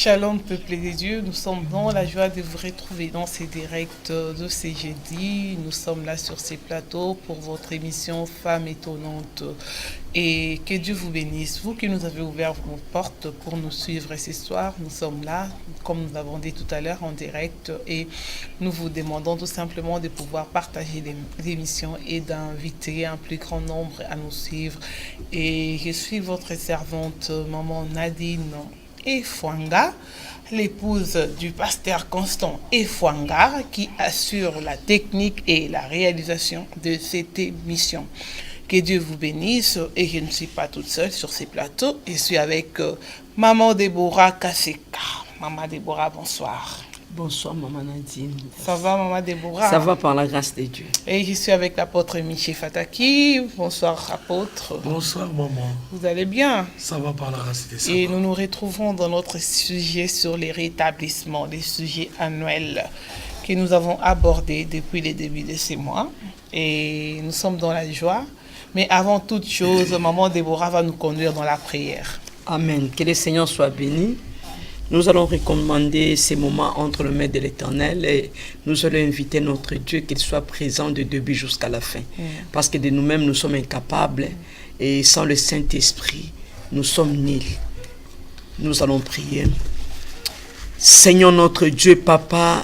Shalom peuple de Dieu, nous sommes dans la joie de vous retrouver dans ces directs de ces jeudis. Nous sommes là sur ces plateaux pour votre émission Femmes étonnantes. Et que Dieu vous bénisse. Vous qui nous avez ouvert vos portes pour nous suivre ce soir, nous sommes là, comme nous l'avons dit tout à l'heure, en direct. Et nous vous demandons tout simplement de pouvoir partager l'émission et d'inviter un plus grand nombre à nous suivre. Et je suis votre servante, Maman Nadine Efwanga, l'épouse du pasteur Constant Efwanga, qui assure la technique et la réalisation de cette émission. Que Dieu vous bénisse, et je ne suis pas toute seule sur ces plateaux, je suis avec Maman Deborah Kaseka. Maman Deborah, bonsoir. Bonsoir Maman Nadine. Ça va Maman Deborah? Ça va par la grâce de Dieu. Et je suis avec l'apôtre Michel Fataki. Bonsoir apôtre. Bonsoir maman. Vous allez bien? Ça va par la grâce de Dieu. Et nous nous retrouvons dans notre sujet sur les rétablissements, les sujets annuels que nous avons abordés depuis le début de ces mois. Et nous sommes dans la joie. Mais avant toute chose, Maman Deborah va nous conduire dans la prière. Amen. Que le Seigneur soit béni. Nous allons recommander ces moments entre le maître de l'Éternel et nous allons inviter notre Dieu qu'il soit présent du début jusqu'à la fin. Parce que de nous-mêmes, nous sommes incapables et sans le Saint-Esprit, nous sommes nuls. Nous allons prier. Seigneur notre Dieu, Papa,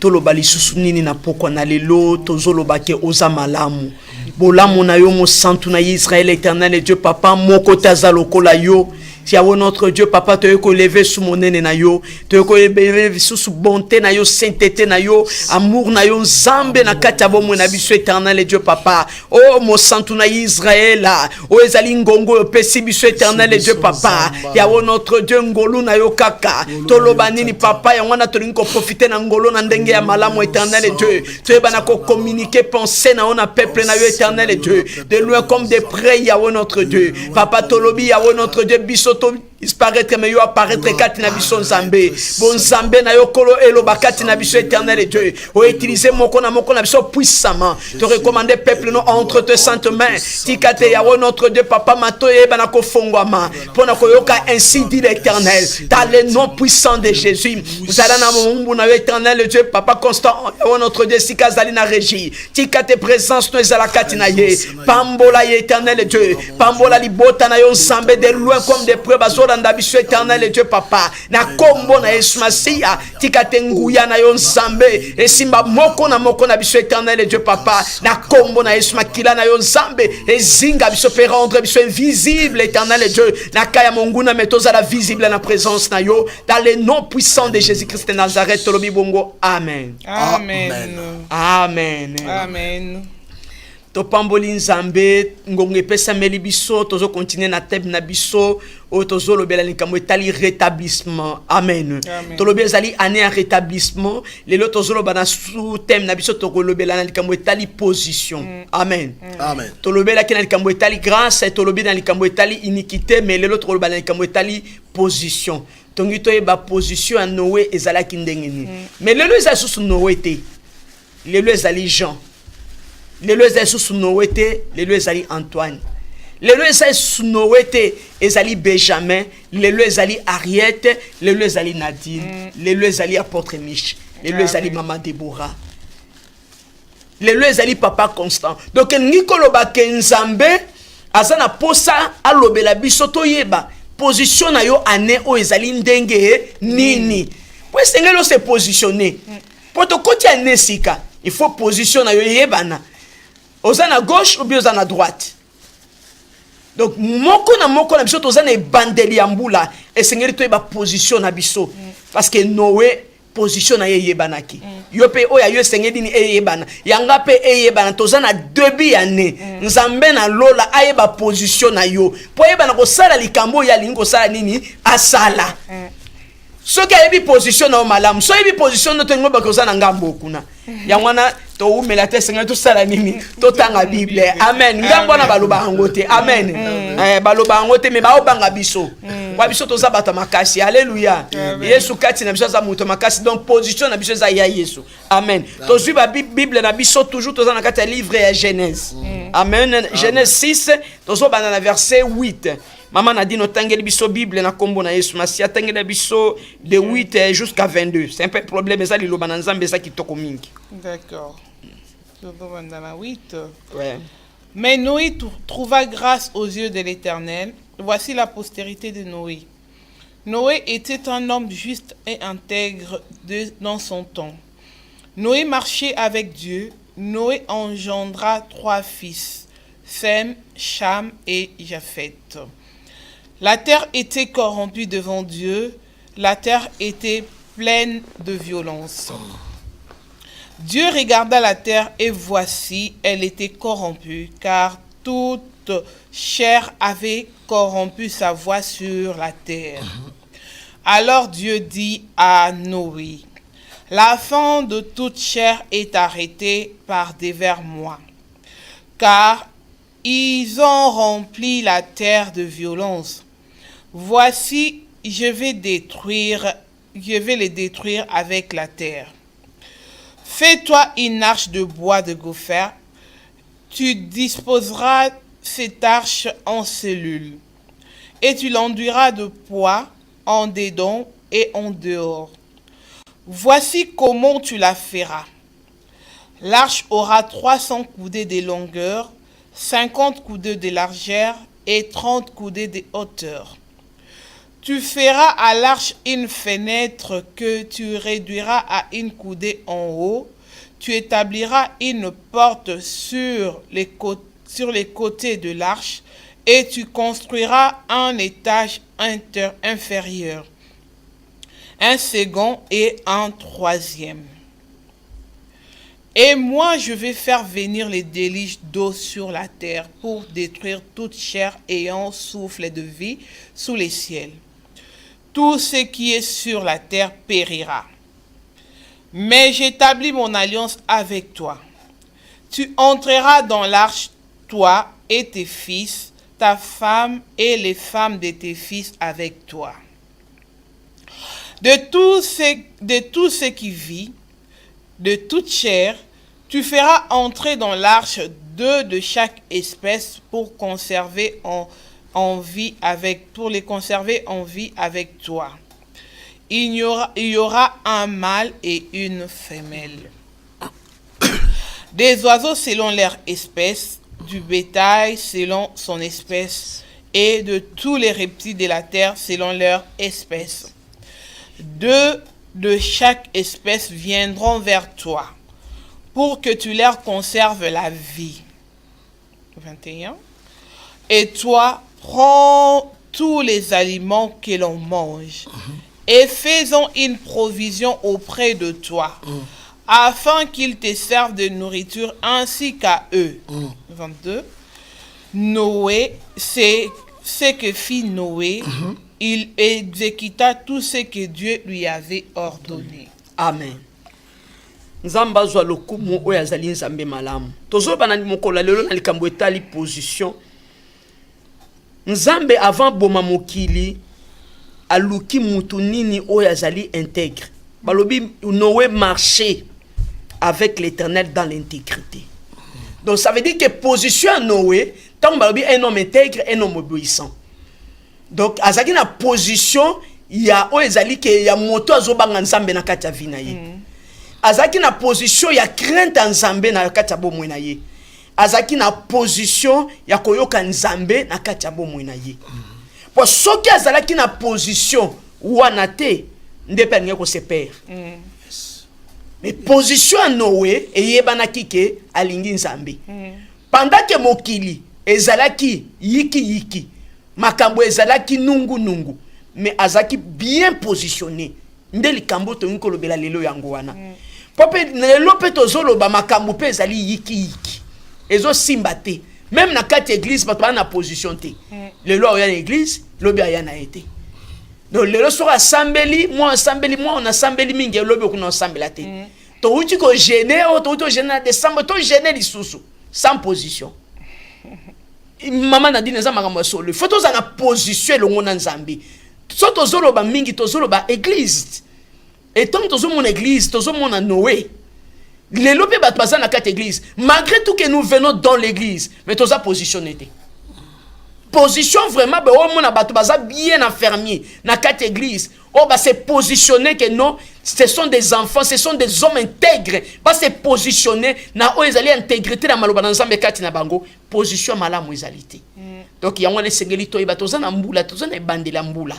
toloba lisusu nini na pokwa na lelo tozoloba ke oza malamu bolamu na yo mo santu na Israël éternel Dieu Papa moko taza lokola yo Yahweh notre Dieu Papa te ko lever sous mon nene na yo te ko lever sous bonté na yo sainteté na yo amour na yo nzambe na kati ya bomwe na biso éternel Dieu Papa oh mo santu na Israël o ezali ngongo yo pesi biso éternel Dieu Papa Yahweh notre Dieu ngolu na yo kaka toloba nini Papa ya wana tolingi ko profiter na ngolo na ndenge ya malamu éternel Dieu tu bana ko communiquer penser na on peuple na yo éternel Dieu de loin comme de près Yahweh notre Dieu Papa tolobi Yahweh notre Dieu biso disparaître mais yo apparaître kati na biso nzambe bon nzambe na yo kolo eloba kati na biso éternel Dieu o utiliser moko na biso puissamment te recommander peuple non entre tes saintes mains tikate Yahweh notre Dieu Papa matoye bana ko fongwama pona ko yoka ainsi dit l'Éternel dans le nom puissant de Jésus vous allez na mumbu na yo éternel Dieu Papa constant Yahweh notre Dieu sikazali na régie tikate présence no ezala kati na ye pambola ye éternel Dieu pambola libota na yo nzambe de loin comme de près bazolanda biso éternel Dieu Papa na kombo na Yesu Masia tikate nguya na yo nzambe esimba moko na biso éternel Dieu Papa na kombo na Yesu makila na yo nzambe ezinga biso pe rendre biso invisible éternel Dieu na kaya monguna metoza la visible na présence na yo dans le nom puissant de Jésus-Christ de Nazareth tolobi bongo amen Amen. Amen. Amen. To pamboli nzambe ngonge pesa meli biso tozo continuer na thème na biso o tozo lobela likambo etali rétablissement amen to lobela zali année en rétablissement lelo tozo lobana sous thème na biso to lobela na likambo etali position amen Amen. to lobela kina likambo etali grâce to lobela likambo etali iniquité mais lelo to lobela likambo etali position tongi to ba position à Noé ezalaki ndenge ni mais lelo ezali sous Noé te lelo ezali Jean lelo ezali sous Noé te lelo ezali Antoine lelo ezali sous Noé te ezali Benjamin lelo ezali Ariette lelo ezali Nadine lelo ezali apôtre Mich lelo ezali Maman Deborah lelo ezali Papa Constant donc nikoloba ke nzambe azana posa alobela biso toyeba position na yo année o ezali ndenge nini po sengelo se positionner po to koti année sika il faut position na yo yebana oza na gauche ou bien oza na droite donc moko na biso toza na ebandeli ya mbula esengeli toyeba position na biso parce que Noé position na ye yebanaki yo pe oya yo esengeli ni eyebana yanga pe eyebana toza na début ya ne nzambe na lola ayeba position na yo po yebana kosala likambo ya lingo sala nini asala soki ayebi position na malamu so yebi position no tengo bakoza na ngambo kuna yangwana to umela te senga to sala nini to tanga Bible amen ngambo na baloba ngote amen baloba ngote me ba obanga biso kwa biso to za bata makasi alléluia Yesu kati na biso za muto makasi donc position na biso za ya Yesu amen to zui ba Bible na biso toujours to za na kati ya livre ya Genèse amen Genèse 6 to zo bana na verset 8 Maman a dit no tangeli biso Bible na kombo na Yesu Masia tangeli biso de 8 jusqu'à 22. C'est un peu problème mais ça li loba na nzambe ça kitoko mingi. D'accord. Je vais dans la 8. Ouais. Mais Noé trouva grâce aux yeux de l'Éternel. Voici la postérité de Noé. Noé était un homme juste et intègre dans son temps. Noé marchait avec Dieu. Noé engendra 3 fils, Sem, Cham et Japheth. La terre était corrompue devant Dieu. La terre était pleine de violence. Dieu regarda la terre et voici, elle était corrompue, car toute chair avait corrompu sa voie sur la terre. Alors Dieu dit à Noé, la fin de toute chair est arrêtée par devers moi, car ils ont rempli la terre de violence. Voici, je vais les détruire avec la terre. Fais-toi une arche de bois de gopher. Tu disposeras cette arche en cellules, et tu l'enduiras de poids en dedans et en dehors. Voici comment tu la feras. L'arche aura 300 coudées de longueur, 50 coudées de largeur et 30 coudées de hauteur. Tu feras à l'arche une fenêtre que tu réduiras à une coudée en haut. Tu établiras une porte sur les côtés de l'arche et tu construiras un étage inférieur, un second et un troisième. Et moi, je vais faire venir les déluges d'eau sur la terre pour détruire toute chair ayant souffle de vie sous les ciels. Tout ce qui est sur la terre périra. Mais j'établis mon alliance avec toi. Tu entreras dans l'arche, toi et tes fils, ta femme et les femmes de tes fils avec toi. De tout ce qui vit, de toute chair, tu feras entrer dans l'arche 2 de chaque espèce pour les conserver en vie avec toi. Il y aura un mâle et une femelle. Des oiseaux selon leur espèce, du bétail selon son espèce, et de tous les reptiles de la terre selon leur espèce. 2 de chaque espèce viendront vers toi, pour que tu leur conserves la vie. 21. Et toi, prends tous les aliments que l'on mange, et faisons une provision auprès de toi, afin qu'ils te servent de nourriture ainsi qu'à eux. 22. Noé, c'est ce que fit Noé, il exécuta tout ce que Dieu lui avait ordonné. Amen. Nzamba zwa lokumu oyo azali nzambe malamu. Tozoba na mokola lelo na likambo etali position. Nzambe avant boma mokili aluki mutu nini oyo azali intègre. Balobi Noé marchait avec l'Éternel dans l'intégrité. Donc ça veut dire que position à Noé, tant balobi un homme intègre, un homme obéissant. Donc azaki na position ya oyo ezali ke ya moto azobanga nzambe na kati ya vie na ye. Azaki na position ya crainte nzambe na kati ya bomoi na ye. Azaki na position ya koyoka nzambe na kati ya bomoi na ye. Po soki azalaki na position wana te ndepe ngeko se père. Mais position à Noé eyebanaki ke alingi nzambe. Pendant que mokili ezalaki yiki makambo ezalaki nungu mais azaki bien positionné nde likambo to nkolobela lelo yango wana. Pope lelo pe tozoloba makambo pe ezali yiki ezo simba te même na kati église bato bana position te lelo oya na église lobi aya na été donc lelo so asambeli moi on asambeli mingi lobi ko na asambela te to uti ko gêner o to gêner na décembre to gêner lisusu sans position. Maman a dit neza makambo solo faut toza na position longo na nzambe so tozoloba mingi tozoloba église et tant tozo mon église tozo mon Noé les lobé bat pas na quatre église malgré tout que nous venons dans l'église mais toza positionné. position vraiment on a bato baza bien enfermé na quatre églises on va se positionner que non ce sont des enfants ce sont des hommes intègres va se positionner na o ezali intégrité na maloba na nzambe kati na bango position malamu ezalité donc yango ne sengeli to bato za na mbula to za na bandela mbula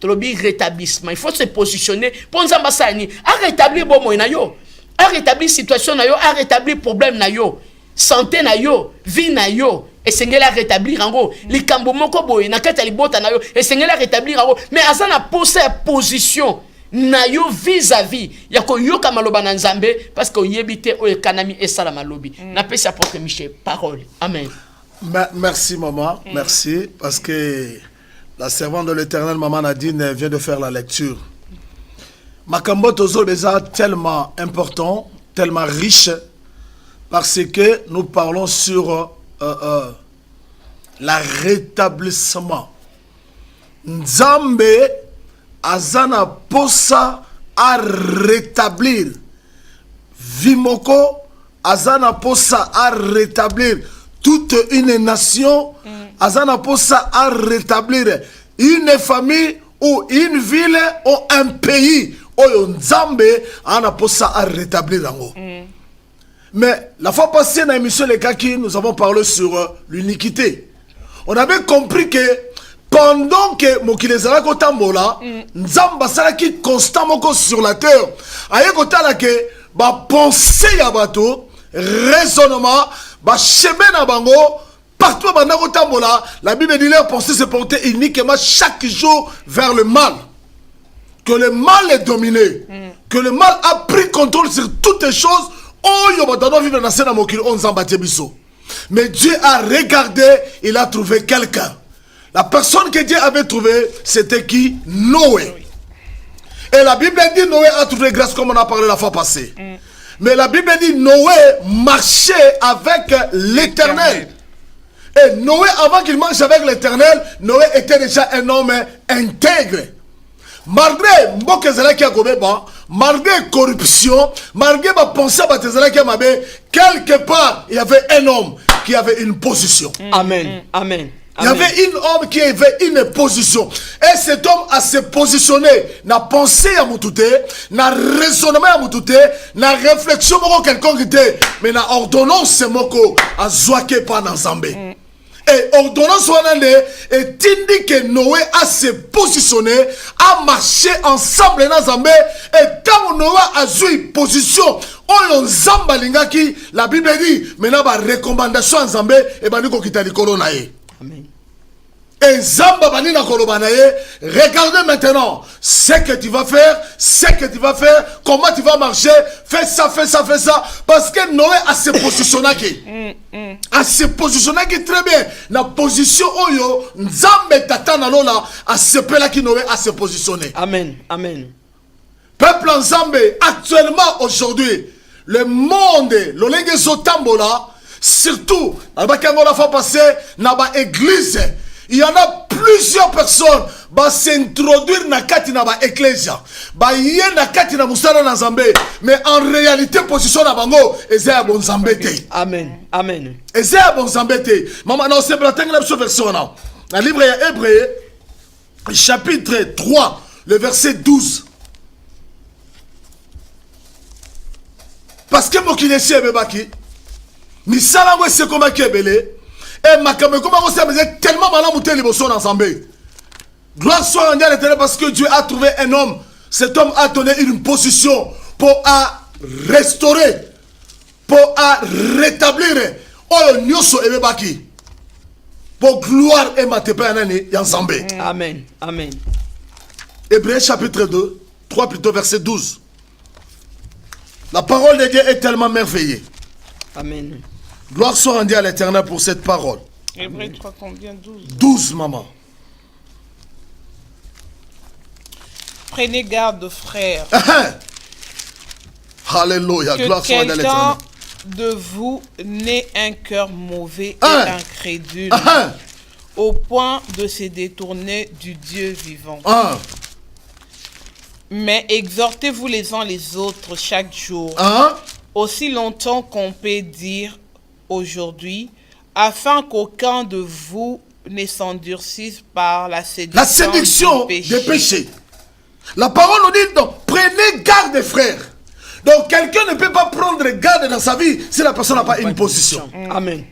tolobi rétablissement il faut se positionner pour nzamba sani a rétablir bon moyen na yo a rétablir situation na yo a rétablir problème na yo santé na yo vie na yo esengeli a rétablir yango likambo moko boye na kati ya libota na yo esengeli a rétablir yango mais aza na posa ya position na yo vis-à-vis ya koyoka maloba na nzambe parce que oyebi te oyo ekanami esala malobi napesi apôtre Michel parole amen. Merci maman, merci parce que la servante de l'Éternel maman Nadine vient de faire la lecture. Makambo tozo déjà tellement important, tellement riche parce que nous parlons sur la rétablissement. Nzambe azana posa à rétablir. Vimoko azana posa à rétablir toute une nation. Azana posa à rétablir une famille ou une ville ou un pays. Oyo Nzambe ana posa à rétablir yango. Mais la fois passée dans l'émission Les Kaki, nous avons parlé sur l'uniquité. On avait compris que pendant que Mokilezala Kotambola, Nzamba Salaki constamment sur la terre, aye kotala ke ba pensée ya bato, raisonnement, ba chebe na bango, partout banda Kotambola, la Bible dit leur pensée se portait uniquement chaque jour vers le mal. Que le mal est dominé, que le mal a pris contrôle sur toutes les choses. Mais Dieu a regardé, il a trouvé quelqu'un. La personne que Dieu avait trouvée, c'était qui? Noé. Et la Bible dit Noé a trouvé grâce comme on a parlé la fois passée. Mais la Bible dit Noé marchait avec l'Éternel. Et Noé, avant qu'il marche avec l'Éternel, Noé était déjà un homme intègre. Malgré malgré corruption, malgré ma pensée, quelque part, il y avait un homme qui avait une position. Amen. Amen. Il y avait un homme qui avait une position. Et cet homme a se positionné. N'a pensé à Moutouté, n'a raisonnement à Moutouté, n'a réflexion à quelconque, mais n'a ordonnance moko à Zouake pas dans Zambé. Et ordonnance et tindi que Noé a se positionné, a marché ensemble dans Zambé. Et quand Noé a eu position, on Zamba lingaki, la Bible dit, maintenant la recommandation en Zambé, et ben nous kita likolo na ye. Amen. Et Zamba bani na koloba na ye, regardez maintenant ce que tu vas faire, comment tu vas marcher, fais ça, parce que Noé a se positionné qui. A se positionné qui très bien. La position oyo, Nzambe tata na lola, a se pela qui Noé a se positionné. Amen. Amen. Peuple Nzambe, actuellement aujourd'hui, le monde, l'olenge zotambola, surtout, la fois passée, na ba église, il y en a plusieurs personnes qui s'introduire dans la ecclésia. Ils sont dans la Nzambe. Mais en réalité, position na bango, ils sont bon Nzambe. Amen. Amen. Ils sont bon Nzambe. Maman, non, c'est la version. Dans le livre Hébreu, chapitre 3, le verset 12. Parce que moi qui suis bebaki, misala ngo c'est comme kebele. Et ma caméra, comment on s'est tellement mal monté les bossons ensemble. Gloire soit à l'Éternel parce que Dieu a trouvé un homme. Cet homme a donné une position pour restaurer, pour rétablir. Oh, nyoso et baki. Pour gloire et ma tepe ensemble. Amen. Amen. Hébreu chapitre 2, 3 plutôt verset 12. La parole de Dieu est tellement merveilleuse. Amen. Gloire soit rendue à l'Éternel pour cette parole. Hébreu 3 combien? 12. 12, maman. Prenez garde, frères. Alléluia. Gloire soit rendue à l'Éternel. De vous n'ait un cœur mauvais et incrédule, au point de se détourner du Dieu vivant. Mais exhortez-vous les uns les autres chaque jour, aussi longtemps qu'on peut dire aujourd'hui, afin qu'aucun de vous ne s'endurcissent par la La séduction du des péchés. La parole nous dit donc, prenez garde, frères. Donc quelqu'un ne peut pas prendre garde dans sa vie si la personne n'a pas une position. Amen.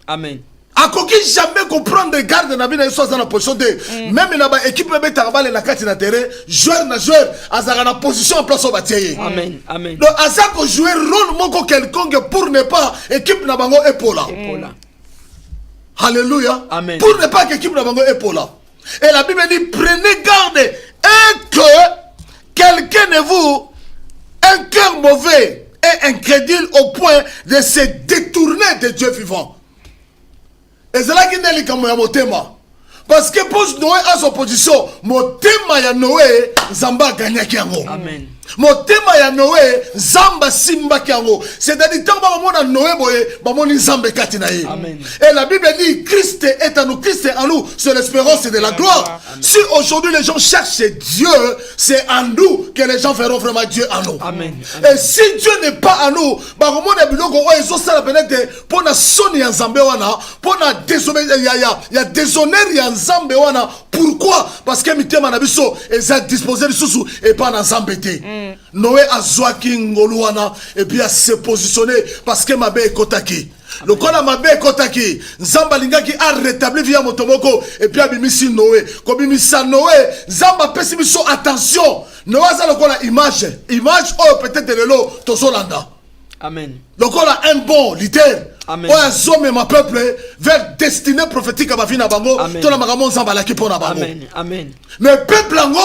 Amen. A koki jamais comprendre garde na vie na soit dans la position de même na ba équipe be tarabale na kati na terrain joueur azara na position en place au batier. Amen. Amen. Donc azako jouer rôle moko quelconque pour ne pas équipe na bango épaula. Alléluia. Amen. Pour ne pas que équipe na bango épaula. Et la Bible dit prenez garde et que quelqu'un de vous un cœur mauvais et incrédule au point de se détourner de Dieu vivant. Et c'est là qu'il y a motema. Parce que pour Noé à son position, motema ya Noé, Zamba gagné kiango. Amen. Motema ya Noé, Zamba simba kiango. C'est-à-dire, tant que Noé boye, bamoni Zamba katinaye. Amen. Et la Bible dit, Christ est en nous, Christ est en nous, c'est l'espérance et de la gloire. Amen. Si aujourd'hui les gens cherchent Dieu, c'est en nous que les gens verront vraiment Dieu en nous. Amen. Et si Dieu n'est pas en nous, bakomona biloko oyo ezosala peut-être pour na soni ya Nzambe wana, pour na déshonneur ya déshonneur ya Nzambe wana. Pourquoi? Parce que mitema na biso eza disposé lisusu et pas na Nzambe te. Noé azwaki ngolu wana et puis a se positionner parce que mabe ekotaki. Le kola mabe ekotaki, Nzamba lingaki a rétabli via motomoko et puis abimisi Noé. Kobimisa Noé, Nzamba pesi biso attention. Noé za le kola image oh peut-être de l'eau tosolanda. Amen. Le kola un bon leader. Amen. Oh zome ma peuple vers destinée prophétique à ma vie na bango. To na makambo Nzamba la kipo na bango. Amen. Amen. Mais peuple ango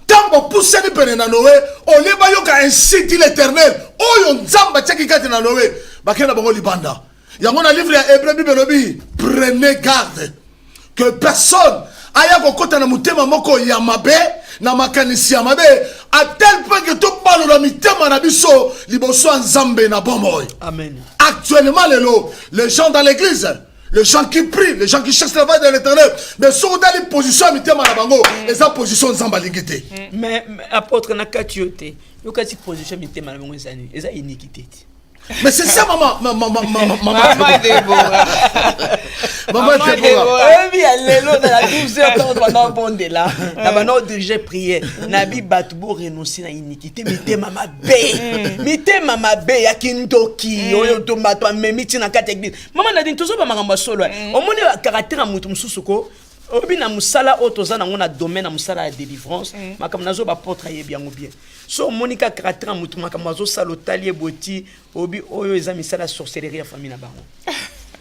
tango poussé ni pene na Noé, on les bayoka ainsi dit l'Éternel. Oyo Nzamba tchaki kati na Noé. Bakena bango libanda. Yango na livre ya Hébreu Bible lobi, prenez garde que personne aya kokota na mutema moko ya mabe na makanisi ya mabe à tel point que tout balo la mitema na biso liboso Nzambe na bomboy. Amen. Actuellement les gens dans l'église, les gens qui prient, les gens qui cherchent la voie de l'Éternel, mais sont dans les positions à mitema na bango, et sa position Nzamba lingité. Mais apôtre nakatiote, yokati position mitema na bango ezani, eza iniquité. Mais c'est ça, maman. Maman Déborah. Maman Déborah. Oui, alléluia, dans la 12h, pendant bon de là, on dirige prière. Nabi Batbo renoncer à iniquité, mite mama bé. Mite mama bé, ya kindoki, oyo tomato, memiti na kate église. Maman n'a dit tout ça, maman solo. Au moins, le caractère à moutoum sousoko. Obi na musala otoza na ngona domaine na musala ya délivrance makam nazo ba porte ye bien ou bien so monika caractère mutu makam nazo salotali boti obi oyo eza misala sorcellerie ya famille na bango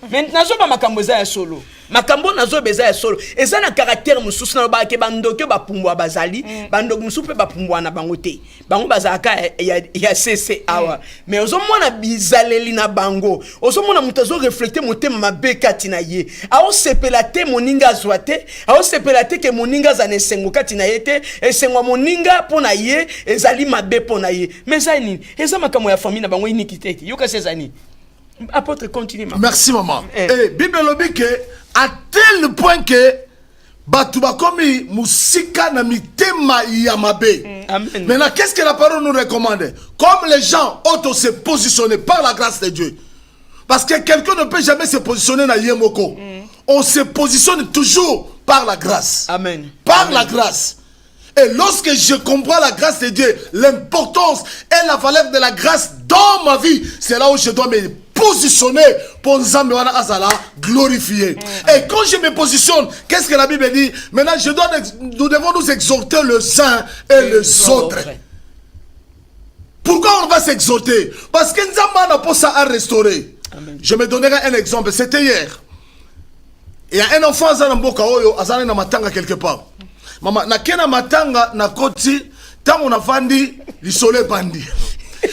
mais nazo ba makambo za ya solo makambo nazo beza ya solo eza na caractère mususu na ba ke bandoke ba pumbwa bazali bandoko mususu pe ba pumbwa na bango te bango bazaka ya cc awa mais ozo mona bizaleli na bango ozo mona mutazo reflecter motema mabekati na ye ao sepela te moninga zwate ao sepela te ke moninga za nesengo kati na ye te esengo moninga pona ye ezali mabe pona ye mais ça ni eza makambo ya famille na bango inikité yoka sezani. Apôtre, continue. Merci, maman. Et Bible lobi que à tel point que Batuba komi musika na mitema yamabe. Amen. Maintenant, qu'est-ce que la parole nous recommande? Comme les gens auto se positionner par la grâce de Dieu. Parce que quelqu'un ne peut jamais se positionner dans Yemoko. On se positionne toujours par la grâce. Amen. Par Amen. la grâce. Et lorsque je comprends la grâce de Dieu, l'importance et la valeur de la grâce dans ma vie, c'est là où je dois me positionner pour Nzambe wana azala glorifier. Et quand je me positionne, qu'est-ce que la Bible dit? Maintenant, nous devons nous exhorter les uns et les autres. Pourquoi on va s'exhorter? Parce que Nzambe n'a pas ça à restaurer. Amen. Je me donnerai un exemple. C'était hier. Il y a un enfant Zanamboka Oyo, Azana na matanga quelque part. Maman, na kena matanga na koti, tant on a fandi, le soleil bandi.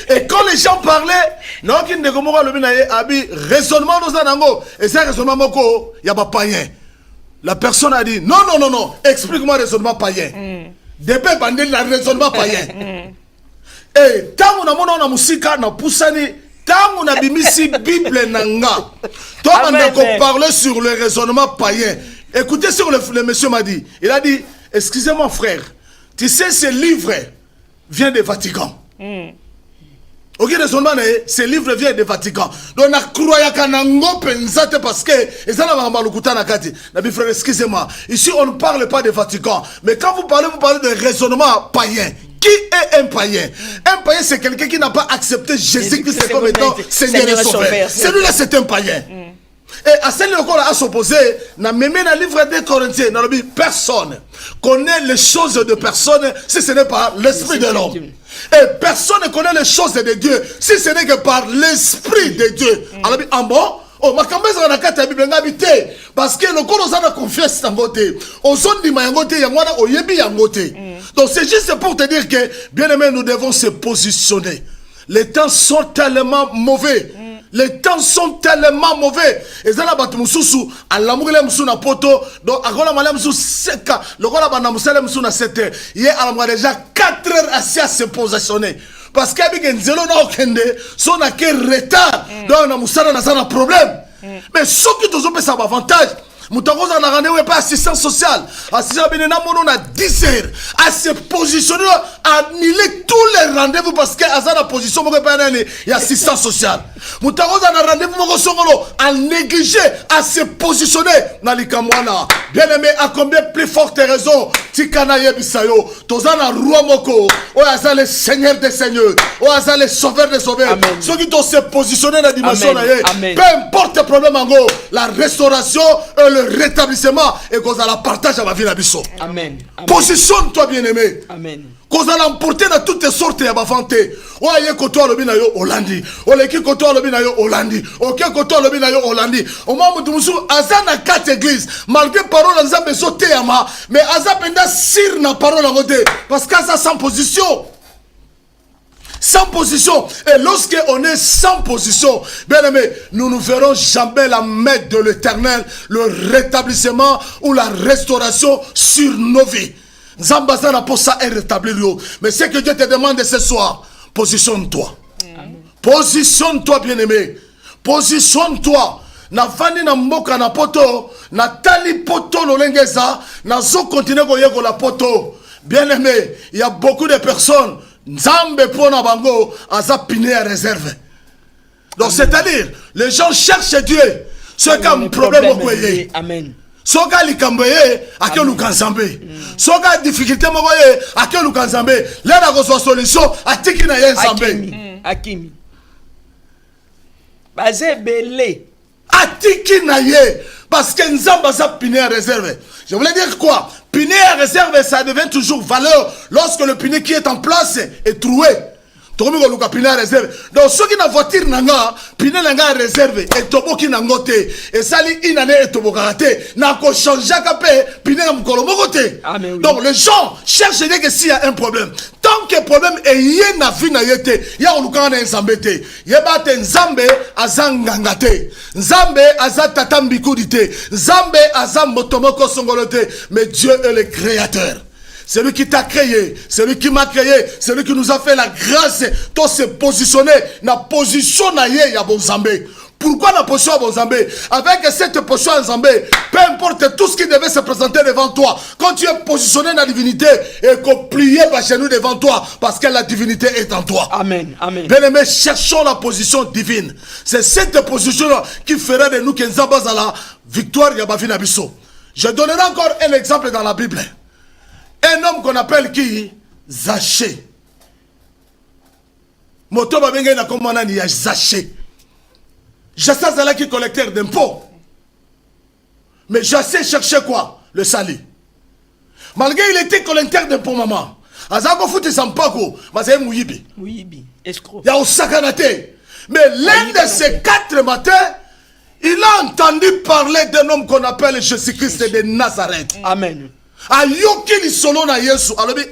Et quand les gens parlaient, non, qui ne comprend pas le binaye, abi, raisonnement nous anango, et c'est raisonnement moko, y a pas païen. La personne a dit, non, non, non, non, explique-moi raisonnement païen. Depuis bandi, la raisonnement païen. Et tant on a mon na musika, na poussani, tant on a bimisi Bible nanga, toi on a parlé sur le raisonnement païen. Écoutez ce que le monsieur m'a dit. Il a dit, excusez-moi frère, tu sais ce livre vient du Vatican. Ok, raisonnement, ce livre vient du Vatican. Donc, na croyais kanango pensate parce que, et ça n'a pas malukuta na kati. Nabi frère, excusez-moi. Ici, on ne parle pas de Vatican. Mais quand vous parlez de raisonnement païen. Qui est un païen? Un païen, c'est quelqu'un qui n'a pas accepté Jésus-Christ comme étant Seigneur et Sauveur. Celui-là, c'est un païen. Et à celle là à s'opposer, na même dans le livre des Corinthiens, dans le Bible, personne connaît les choses de personne si ce n'est pas l'esprit de l'homme. Et personne ne connaît les choses de Dieu si ce n'est que par l'esprit de Dieu. Alors, en bon, oh, ma kambeza na kata Bible ngabité parce que le corps a confiance dans côté. Aux zones di mayangote yangwana oyebi yangote. Donc c'est juste pour te dire que bien aimé, nous devons se positionner. Les temps sont tellement mauvais. Les temps sont tellement mauvais. Et ça, la batu mususu, à l'amourele musu na poto, donc à gola malem musu seka, le gola bana musale musu na 7 heures. Hier, à la déjà 4 heures assis à se positionner. Parce qu'il y a un zélo na okende, son a quel retard, donc na musala na ça problème. Mais ce qui toujours peut ça avantage. Moutangoza na rendez-vous pas assistance sociale. Assistance bénéna mono na 10 heures. À se positionner, à annuler tous les rendez-vous parce que à la position, il y a assistance sociale. Moutangoza na rendez-vous, à négliger, à se positionner. Nalikamwana. Bien aimé, à combien plus forte raison, Tikana Yebisayo, Tozana Ruamoko, Oaza le Seigneur des Seigneurs, Oaza le Sauveur des Sauveurs. Ceux qui doivent se positionner dans la dimension, peu importe le problème en gros, la restauration, le rétablissement et qu'on a la partage à ma vie la biso. Amen. Positionne-toi bien-aimé. Amen. Qu'on a l'emporter dans toutes sortes de vanté. Oye koto le binayo Hollandi. Oleki koto le binayo Hollandi. Ok koto le binayo Hollandi. Au moment où nous sommes à 4 églises, malgré parole en Zambé sauté ama, mais Azapenda sir na parole en côté parce que ça sans position. Sans position. Et lorsque on est sans position, bien aimé, nous ne verrons jamais la main de l'Éternel, le rétablissement ou la restauration sur nos vies. Zambazana pour ça est rétablir. Mais ce que Dieu te demande ce soir, positionne-toi. Positionne-toi, bien aimé. Positionne-toi. Na vani na mboka na poto, na tali poto lolengeza, na zo continue koyeko la poto. Bien aimé, il y a beaucoup de personnes. Nzambe pona bango aza piné à réserve. Donc c'est-à-dire, les gens cherchent Dieu. Ceux qui ont un problème au foyer. Amen. Ceux qui ont likamboye, à qui nous kanzambe. Ceux qui ont difficulté moye, à qui nous kanzambe. Là la grosse solution, à qui n'a rien zambé. Akimi. Bazé belé. À qui n'a rien. Parce que Nzamba aza piné à réserve. Je voulais dire quoi? Punier à réserve, ça devient toujours valeur lorsque le punier qui est en place est troué. Donc, ceux qui n'ont voiture, punier n'a réserve et tobo qui n'a ngoté. Et ça, il n'a et tobo karaté. N'a qu'au changer capé, punier n'a m'kolomogoté. Donc, les gens cherchent que s'il y a un problème. Tant que le problème est yé na vie na yété, y'a on nous a nzambete. Yébate nzambe azangangate. Nzambe azatambikudite. Nzambe azambotomoko songolote. Mais Dieu est le créateur. C'est lui qui t'a créé, c'est lui qui m'a créé, c'est lui qui nous a fait la grâce de se positionner dans la position ya bon Zambé. Pourquoi la position à bon Zambé? Avec cette position à Zambé, peu importe tout ce qui devait se présenter devant toi, quand tu es positionné dans la divinité et qu'on plie par chez nous devant toi, parce que la divinité est en toi. Amen. Amen. Bien aimé, cherchons la position divine. C'est cette position-là qui fera de nous que nous avons la victoire Yabavina Bisso. Je donnerai encore un exemple dans la Bible. Un homme qu'on appelle qui? Zaché. Moto babenga na komana ni ya Zaché. Zaché zala qui collecteur d'impôts. Mais Zaché cherchait quoi? Le salut. Malgré il était collecteur d'impôts, maman. Azako futi sampako, mazaye mouyibi. Mouyibi, escroc. Ya osakanate. Mais l'un de ces 4 matins, il a entendu parler d'un homme qu'on appelle Jésus-Christ de Nazareth. Amen. Ayoki li solo na Yesu alobi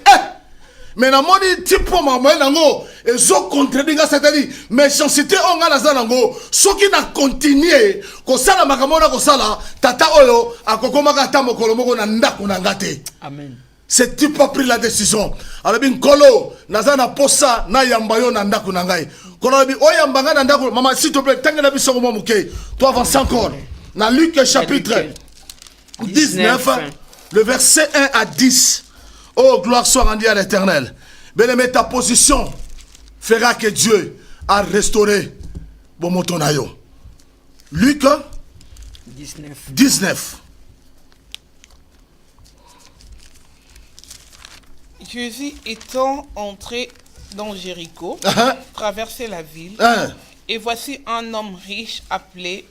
mais na moni tipo mama nango ezo contredinga c'est-à-dire méchanceté onga na zanango soki na continuer ko sala makamona ko sala tata oyo akokomaka ta mokolo moko na ndako na ngate. Amen. Ce type a pris la décision alobi nkolo nazana posa na yambayo na ndako na ngai kono alobi oyambanga na ndako mama s'il te plaît tangela biso mo muke toi avance encore na Luc chapitre 19 le verset 1 à 10. Oh, gloire soit rendue à l'Éternel. Bien-aimé, ta position fera que Dieu à restaurer Bomotonayo. Luc 19. Jésus étant entré dans Jéricho, traversait la ville, et voici un homme riche appelé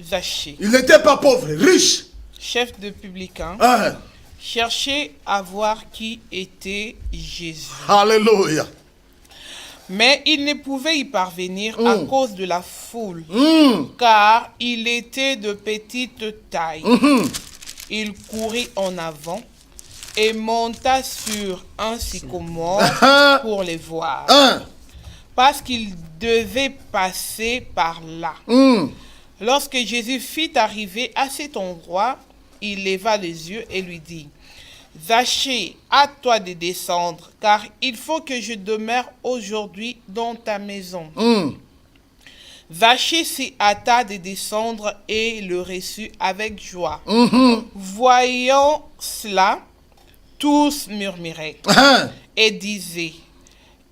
Zachée. Il n'était pas pauvre, riche. Chef de publicain, cherchait à voir qui était Jésus. Alléluia. Mais il ne pouvait y parvenir à cause de la foule, car il était de petite taille. Il courut en avant et monta sur un sycomore pour les voir, parce qu'il devait passer par là. Lorsque Jésus fit arriver à cet endroit, il leva les yeux et lui dit: Zachée, à toi de descendre, car il faut que je demeure aujourd'hui dans ta maison. Zachée s'y hâta de descendre et le reçut avec joie. Voyant cela, tous murmuraient et disaient: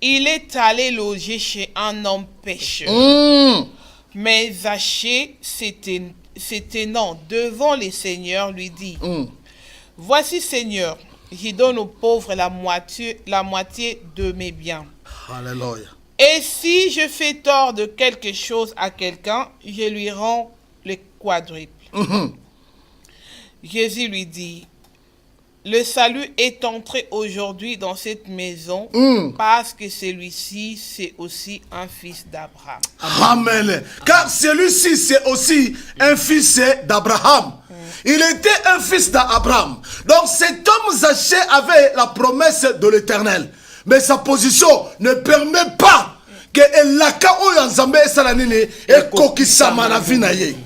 il est allé loger chez un homme pécheur. Mais Zachée, s'éteignant devant les seigneurs, lui dit: voici, Seigneur, je donne aux pauvres la moitié de mes biens. Alléluia. Et si je fais tort de quelque chose à quelqu'un, je lui rends le quadruple. Jésus lui dit: le salut est entré aujourd'hui dans cette maison parce que celui-ci, c'est aussi un fils d'Abraham. Amen. Car celui-ci, c'est aussi un fils d'Abraham. Il était un fils d'Abraham. Donc cet homme Zachée avait la promesse de l'Éternel. Mais sa position ne permet pas que Elaka Oyanzambe Salanini et Kokisama na vie na ye.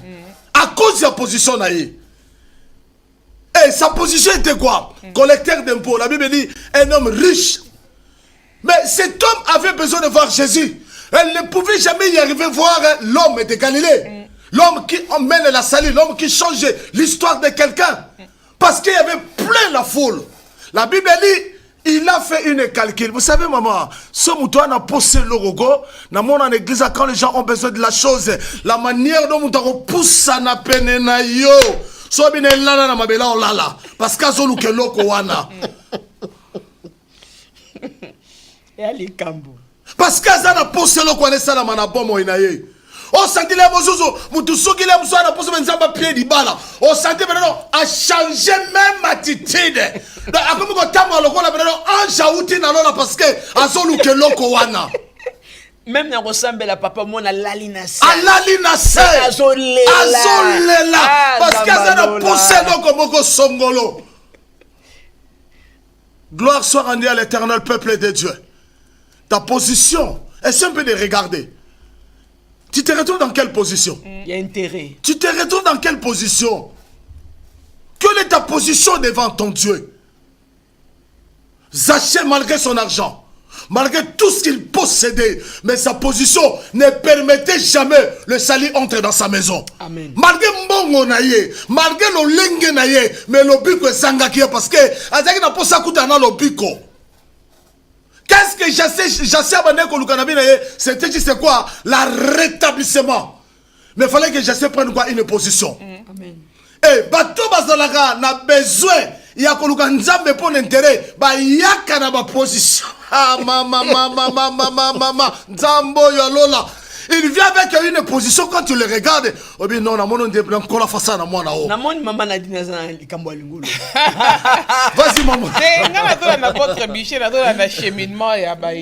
À cause de la position na ye. Et sa position était quoi? Collecteur d'impôts. La Bible dit un homme riche. Mais cet homme avait besoin de voir Jésus. Elle ne pouvait jamais y arriver voir l'homme de Galilée. L'homme qui emmène la salut, l'homme qui change l'histoire de quelqu'un. Parce qu'il y avait plein la foule. La Bible dit, il a fait une calcul. Vous savez, maman, ce mouton a posé le logo. Dans mon église, quand les gens ont besoin de la chose, la manière dont mouton pousse ça n'a peine na yo. So bine lala na mabela olala. Parce qu'à zolu ke loko wana. Et allez, Kambo. Parce qu'à zana posé le kwane sana manabomo inaye. O sentile mozuzu, mutusukile mswana poso benzamba pied di bala. O sentile benano a changé même attitude. Donc akomi ko tamo lokola benano anja uti na lona parce que azolu ke loko wana. Même na ressemble la papa mona lalina se. Alalina se. Azolela. Parce que ça n'a poussé comme songolo. Gloire soit rendue à l'éternel peuple de Dieu. Ta position est simple de regarder. Tu te retrouves dans quelle position? Il y a intérêt. Tu te retrouves dans quelle position? Quelle est ta position devant ton Dieu? Zachée, malgré son argent, malgré tout ce qu'il possédait, mais sa position ne permettait jamais le salut entrer dans sa maison. Amen. Malgré mbongo naye, malgré le lenge naye, mais le biko sangaki parce que azaki na posa kutana le biko. Qu'est-ce que Jacé abandonné ko lukana naye, c'était c'est quoi? La rétablissement. Mais il fallait que Jacé prenne quoi? Une position. Amen. Et bato bazalaka na besoin ya koluka nzambe pour l'intérêt ba yaka na ba position. Ah mama nzambo ya lola. Il vient avec une position quand tu le regardes. Oh bien non na mono ndé encore la face na moi na haut. Na mon maman na dina za likambo lingulu. Vas-y maman. C'est na votre biché na na cheminement ya ba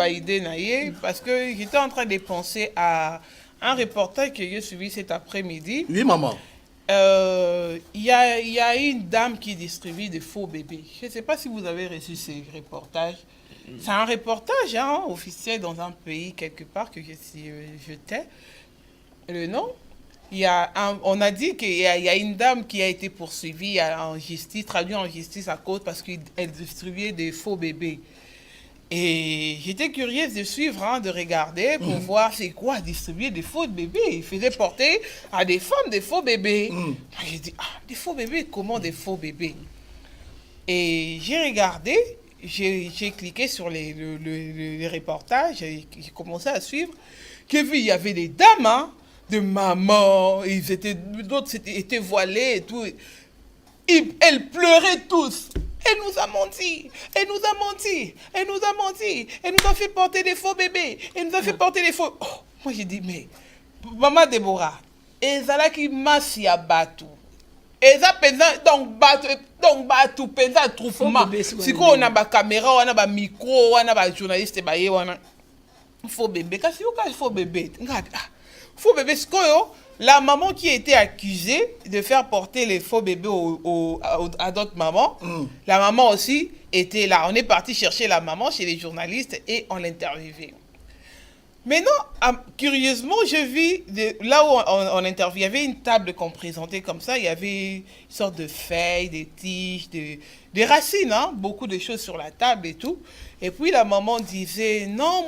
idée na ye parce que j'étais en train de penser à un reportage que j'ai suivi cet après-midi. Oui maman. Il y a une dame qui distribue des faux bébés. Je ne sais pas si vous avez reçu ces reportages. C'est un reportage officiel dans un pays quelque part que je tais le nom. On a dit qu'il y a une dame qui a été poursuivie en justice, traduite en justice à cause parce qu'elle distribuait des faux bébés. Et j'étais curieuse de suivre, de regarder pour voir c'est quoi distribuer des faux bébés. Il faisait porter à des femmes des faux bébés. J'ai dit, des faux bébés, comment des faux bébés? Et j'ai regardé, j'ai cliqué sur les reportages, j'ai commencé à suivre. J'ai vu, il y avait des dames, hein, de mamans, d'autres étaient voilées et tout. Elles pleuraient tous. Elle nous a menti. Elle nous a menti. Elle nous a menti. Elle nous a fait porter des faux bébés. Elle nous a fait porter des faux... Oh, moi, j'ai dit, mais... Maman Déborah, ezala qui massi à Batou. Eza penza donc Batou penza trouvement. Si on a ba caméra, on a ba micro, on a ba journaliste ba ye wana. Faux bébé, kasi yo ka faux bébé. Faux bébé skoyo, la maman qui était accusée de faire porter les faux bébés à d'autres mamans, la maman aussi était là. On est parti chercher la maman chez les journalistes et on l'interviewait. Maintenant, curieusement, je vis, là où on interviewait, il y avait une table qu'on présentait comme ça, il y avait une sorte de feuilles, des tiges, des racines, hein, beaucoup de choses sur la table et tout. Et puis la maman disait, non,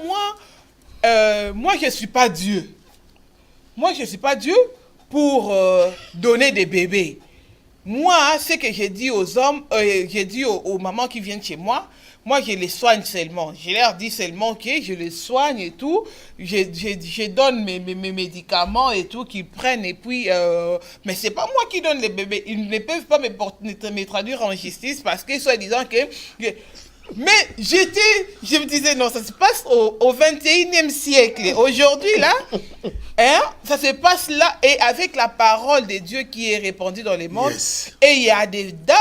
moi je ne suis pas Dieu. Moi, je ne suis pas Dieu pour donner des bébés. Moi, ce que j'ai dit aux hommes, j'ai dit aux mamans qui viennent chez moi, moi, je les soigne seulement. Je leur dis seulement que je les soigne et tout. Je donne mes médicaments et tout qu'ils prennent. Et puis, mais ce n'est pas moi qui donne les bébés. Ils ne peuvent pas me traduire en justice parce que, soi-disant que... Mais je me disais, non, ça se passe au 21e siècle. Aujourd'hui, là, hein, ça se passe là, et avec la parole de Dieu qui est répandue dans les mondes. Yes. Et il y a des dames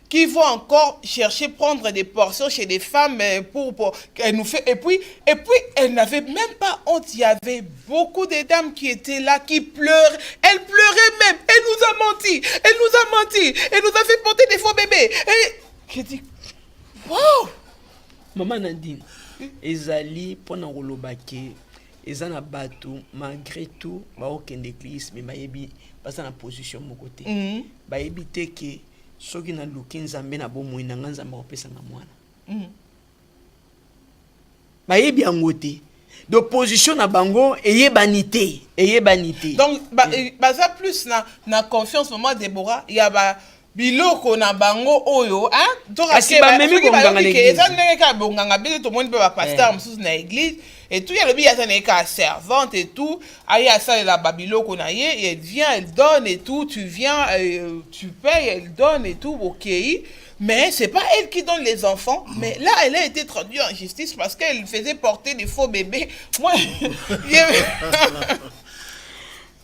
qui vont encore chercher, prendre des portions chez des femmes pour qu'elles nous fait. Et puis, elles n'avaient même pas honte. Il y avait beaucoup de dames qui étaient là, qui pleuraient. Elles pleuraient même. Elle nous a menti. Elle nous a menti. Elle nous a fait porter des faux bébés. Et j'ai dit, wow! Maman Nadine, ezali pona rolobake, ezana batu malgré tout, ba aucun église mais bayebi basa na position mon côté. Bayebi te ke soki na luki nzambe na bomoi na nzambe opesa na mwana. Bayebi angote. De position na bango eyebanité. Donc baza plus na confiance maman Déborah, il y a biloko na bango oyo hein donc kasi ba memi bonganga na église eza ndenge ka bonganga bile to moni pe ba pasteur mususu na église et tout ya le biya ça n'est ka servante et tout aya ça la babiloko na ye elle vient elle donne et tout tu viens tu payes elle donne et tout OK mais c'est pas elle qui donne les enfants mais là elle a été traduite en justice parce qu'elle faisait porter des faux bébés moi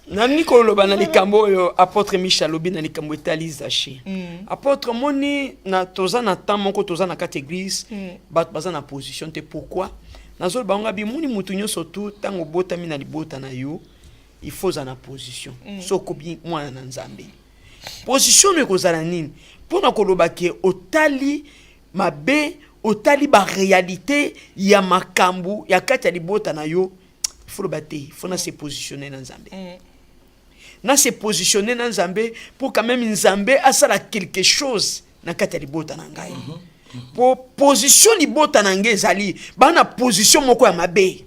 Nani koloba na likambo yo apôtre Michel lobi na likambo etali Zaché. Apôtre moni na toza na temps moko toza na kati église bat baza na position te pourquoi nazol bango bi moni mutu nyoso tout tango botami na libota na yo il faut za na position soko bi mwana na Nzambe. Position ne kozala nini pona koloba ke otali mabe otali ba réalité ya makambu ya kati ya libota na yo il faut le battre il faut na se positionner na Nzambe. Na se positionner dans Nzambe pour quand même Nzambe asala quelque chose na kati libota na ngai. Pour position libota na ngai zali bana position moko ya mabe.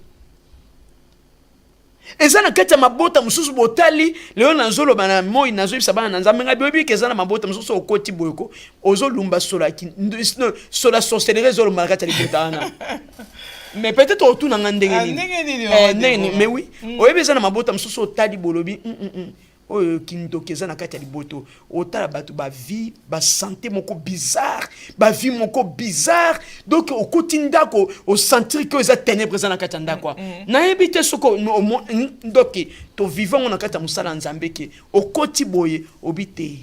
Eza na kati ya mabota mususu botali leo nanzolo bana moi nazo bisa bana Nzambe ngai bebi kezana mabota mususu okoti boyoko ozo lumba sola ki sola sorcellerie zolo malaka ta libota na. Mais peut-être autour na ndenge ni. Mais oui. Oyebi eza na mabota mususu otali bolobi oyo kindokeza na kati ya liboto otala batu ba vie ba santé moko bizarre ba vie moko bizarre donc okoti ndako o sentir que eza ténèbres na kati ya ndako na yebite soko ndoki to vivant na kati ya musala Nzambe ke okoti boye obite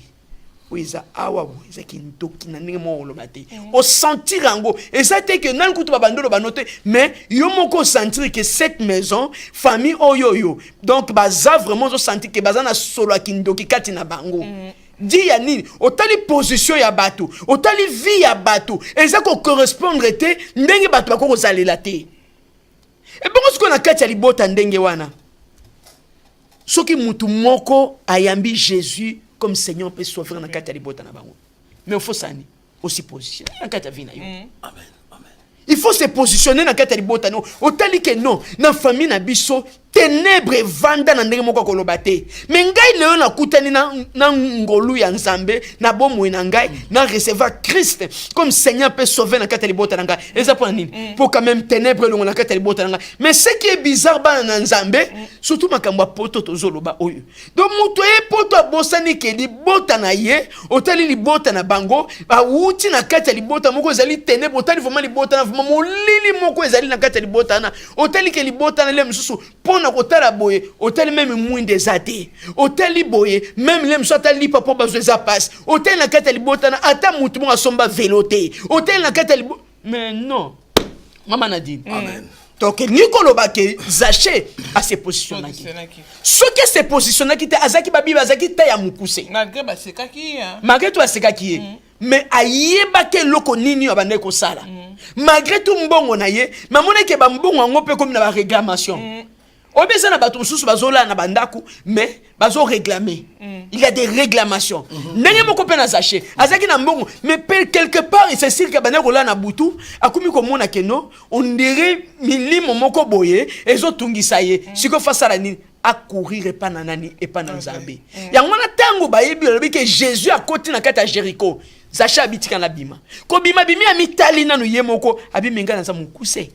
oiza awa eza kindoki na ndenge mo olobate o sentir ango eza te que nan kutu ba bandolo ba noter mais yo moko sentir que cette maison famille oyo donc baza vraiment o sentir que baza na solo kindoki kati na bango di ya nini otali position ya bato otali vie ya bato eza ko correspondre te ndenge bato ba ko zalela te et bon ce qu'on a kati ya libota ndenge wana soki mutu moko ayambi Jésus comme Seigneur peut s'offrir dans kati libota na bango mais il faut s'ani aussi positionner dans kati vie na yo amen il faut se positionner dans kati libota no otali que non na famille na biso ténèbre vanda na ndenge moko koloba te. Mais ngai leo na kutani na ngolu ya nzambe na bomo na ngai na recevoir Christ comme Seigneur peut sauver na kata libota na ngai. Eza pour nini? Pour quand même ténèbre longo na kata libota na ngai. Mais ce qui est bizarre ba na nzambe surtout makambo poto tozoloba oyo. Donc muto e poto bosani ke libota na ye, otali libota na bango, ba wuti na kata libota moko ezali ténèbre, otali vraiment libota na vraiment molili moko ezali na kata libota na. Otali ke libota na le msusu pona kotala boye, otali même mwinde zate. Otali boye, même le msusu atali papa bazo za passe. Otali na kata libota na ata mutu mo asomba velote. Otali na kata libota. Mais non. Maman Nadine. Amen. Donc Nicolo Baké Zaché a se positionné. Ce qui se positionné qui était Azaki Babi Azaki ta ya mukuse. Malgré ba sekaki hein. Malgré tout sekaki. Mais ayeba ke loko nini abande ko sala. Malgré tout mbongo na ye, mamona ke ba mbongo ngope comme na ba réclamation. Obeza na bato mususu bazola na bandaku mais bazo réclamer. Il y a des réclamations. Nenge moko pe na Zaché. Azaki na mbongo mais quelque part il se sait que bana kola na butu akumi ko mona keno on dirait milimo moko boye ezo tungisa ye. Siko fasala nini a courir pas na nani et pas na Nzambe. Ya ngona tango bayebi lobi que Jésus a koti na kata Jéricho. Zaché abitika na bima. Ko bima bimi amitali nanu ye moko abimenga na za mukuse.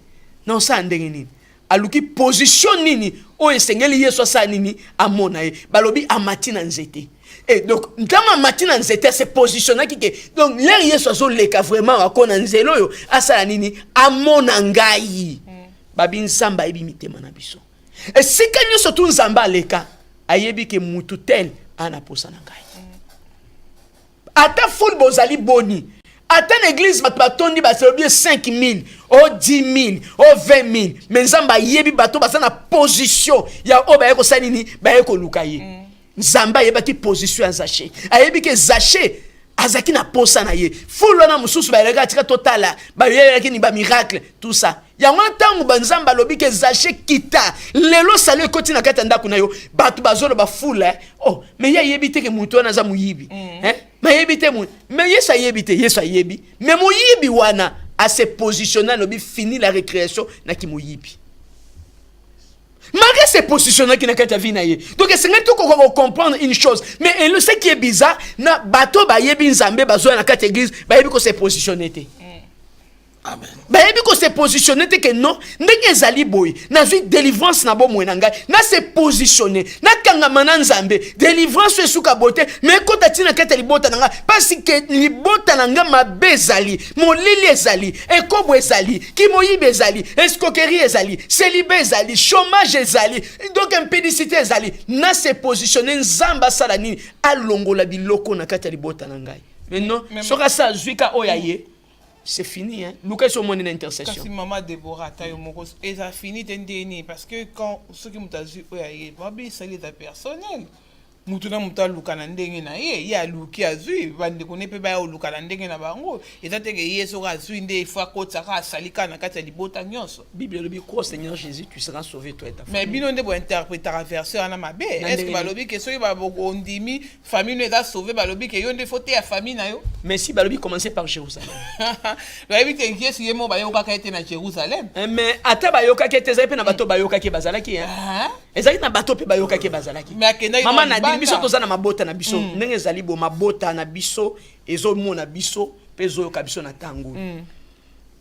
Non ça ndenge nini. Aluki position nini o esengeli yeso sa nini amona ye balobi amati na nzete et donc ndama amati na nzete se positionner kike donc l'air yeso zo leka vraiment akona nzelo yo asala nini amona ngai babi nzamba ebi mitema na biso et sika nyoso tu nzamba leka ayebi ke mutu tel ana posa na ngai ata full bozali boni. Attends l'église, batondi baselobi 5 000, oh 10 000, oh 20 000. Mais Nzamba yebi bato basa na position. Ya o ba yeko sanini, ba yeko lukaye. Nzamba yebaki position ya Zaché. Ayebi ke Zaché azaki na posa na ye. Fulo na mususu ba yeka tika totala. Ba yeki ni ba miracle, tout ça. Ya ntango banzamba lobi ke Zaché kita. Lelo sale koti na kata ndako na yo. Bato bazolo ba fula. Oh, mais ya yebi te ke mutu na za muyibi. Mais yebite moun. Mais yesa yebite, yesa yebi. Mais moyibi wana a se positionner lobi fini la récréation na ki moyibi. Malgré se positionner qui na kata vie na ye. Donc c'est même tout qu'on comprendre une chose. Mais ce qui est bizarre, na bato ba yebi nzambe bazo na kata église, ba yebi ko se positionner te. Amen. Ba yebi ko se positionner te que non, ndenge ezali boy, na zui délivrance na bo mwenanga, na se positionner, na kanga manan nzambe, délivrance suka bote, mais ko tatina kata libota nanga, parce que libota nanga mabe ezali, molili ezali, ekobo ezali, kimoyibe ezali, escroquerie ezali, célibat ezali, chômage ezali, donc impédicité ezali, na se positionner nzamba sala nini, alongola biloko na kata libota nanga. Mais non, soka sa zuika oyaye. C'est fini, hein. Lucas au monde d'intercession. Kasi maman Déborah tayo moko et ça fini tendeni parce que quand ceux qui m'ont dit oyaye, babi ça les personnel. Mutuna muta luka na ndenge na ye ya luki azui bande konepe ba luka na ndenge na bango ezate ke yeso ka azui nde fois kota ka salika na kati ya libota nyonso. Bible le dit crois Seigneur Jésus tu seras sauvé toi et ta famille. Mais bino nde bo interpréter la version ana mabe. Est-ce que balobi ke soki ba ondimi famille no eza sauvé balobi ke yo nde faute ya famille na yo? Mais si balobi commencer par Jérusalem. Balobi ke yesu yemo ba yo ka ete na Jérusalem. Mais ata ba yo ka ete za pe na bato ba yo ka ke bazalaki hein. Ezaki na bato pe ba yo ka ke bazalaki. Mais akenda maman na biso tozana mabota na biso ndenge ezali bo mabota na biso ezo mona biso pezo yo kabiso na tango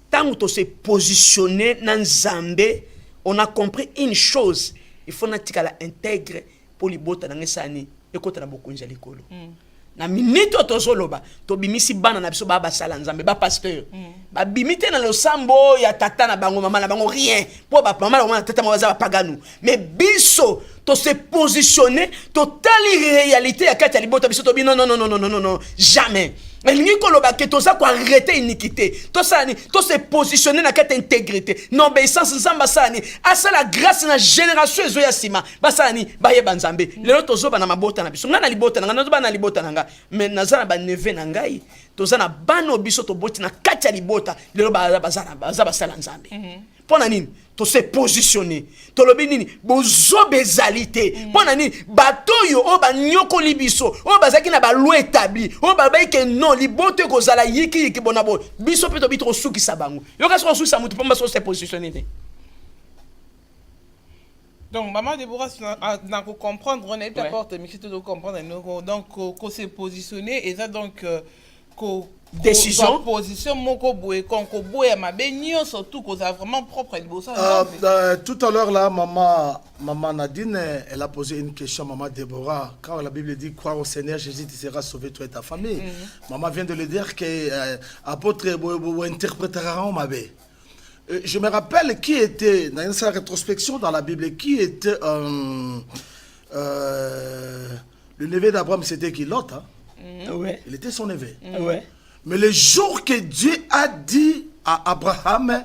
tango to se positionner na Nzambe on a compris une chose il faut na tika la intègre pour libota na ngesani ekota na bokonja likolo na minute tozoloba to bimisi bana na biso ba basala Nzambe ba pasteur ba bimite na losambo ya tata na bango mama na bango rien po ba mama na tata mo baza paganu mais biso to se positionner totali réalité ya kati ya libota biso to bi non jamais elingi koloba ke toza ko arrêter iniquité to sani to se positionner na kati intégrité non obéissance Nzamba sani asa la grâce na génération ezo ya sima basani baye banzambe lelo tozoba na mabota na biso ngana libota na ngana na libota na nga mais nazana ba neve na ngai toza na bano biso to boti na kati ya libota lelo baza basala Nzambe pona nini to se positionner to lobi nini bozo bezalité pona nini bato yo o ba nyoko libiso o bazaki na ba loi établi o ba ba ke non libote ko zala yiki bonabo biso pe to bitro suki sabango yo ka so suki sa mutu pomba so se positionner te Donc, maman Déborah, n'a qu'à comprendre, on est d'accord, mais c'est tout comprendre. Donc, qu'on s'est positionné, et ça, donc, décision. Position, mon koboé, qu'on koboé, ma bénion, surtout, qu'on a vraiment propre à tout à l'heure, là, maman Nadine, elle a posé une question à maman Déborah. Quand la Bible dit croire au Seigneur Jésus, tu seras sauvé, toi et ta famille. Maman vient de le dire que apôtre interprétera ma bé. Je me rappelle qui était, dans une rétrospection dans la Bible, qui était le neveu d'Abraham, c'était qui? Lot, hein? Ouais. Il était son neveu. Ouais. Mais le jour que Dieu a dit à Abraham,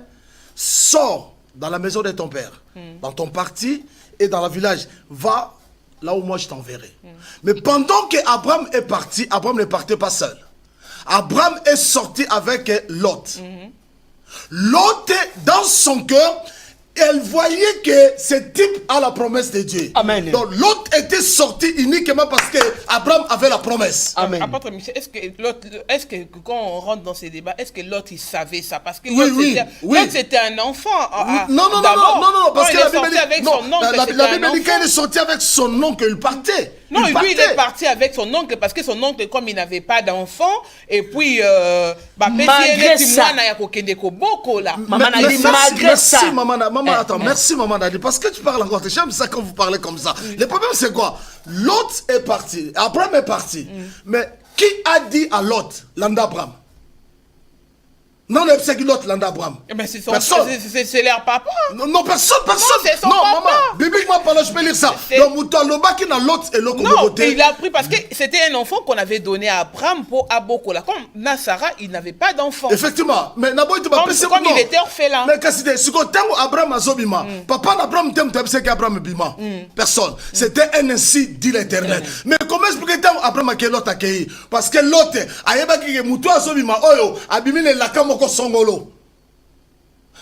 sors dans la maison de ton père, dans ton parti et dans le village, va là où moi je t'enverrai. Mais pendant que Abraham est parti, Abraham ne partait pas seul. Abraham est sorti avec Lot. Lot, dans son cœur, elle voyait que ce type a la promesse de Dieu. Amen. Donc l'autre était sorti uniquement parce que Abraham avait la promesse. Amen. Apôtre Michel, est-ce que quand on rentre dans ces débats, est-ce que l'autre il savait ça? Parce que oui, l'autre c'était un enfant. Non, parce que la Bible dit qu'il est sorti avec son oncle, il partait. Non, lui il est parti avec son oncle parce que son oncle, comme il n'avait pas d'enfant, et puis malgré ça, merci maman, attends, merci maman Dadi, parce que tu parles encore, j'aime ça quand vous parlez comme ça. Le problème c'est quoi? Lot est parti, Abraham est parti, mais qui a dit à Lot, l'anda Abraham? Non, c'est qui l'autre, l'anda Abraham? C'est leur papa. Non, personne. C'est son non, papa. Maman, bibliquement parlant, je peux lire ça. Donc, Moutalloba qui n'a l'autre et l'autre. Non, il a pris parce que c'était un enfant qu'on avait donné à Abraham pour Abokola. Comme Nassara, il n'avait pas d'enfant. Effectivement. Mais comme il était orphelin. Mais qu'est-ce que c'est? Quand Abraham a Zobima, papa d'Abraham t'aime, c'est qu'Abraham Bima. Personne. C'était un ainsi dit l'Éternel. Mais comment expliquer tant Abraham a l'autre accueilli? Parce que l'autre, Ayeba qui est Moutou à Zobima, Oyo, Abimine la Kamoko Songolo.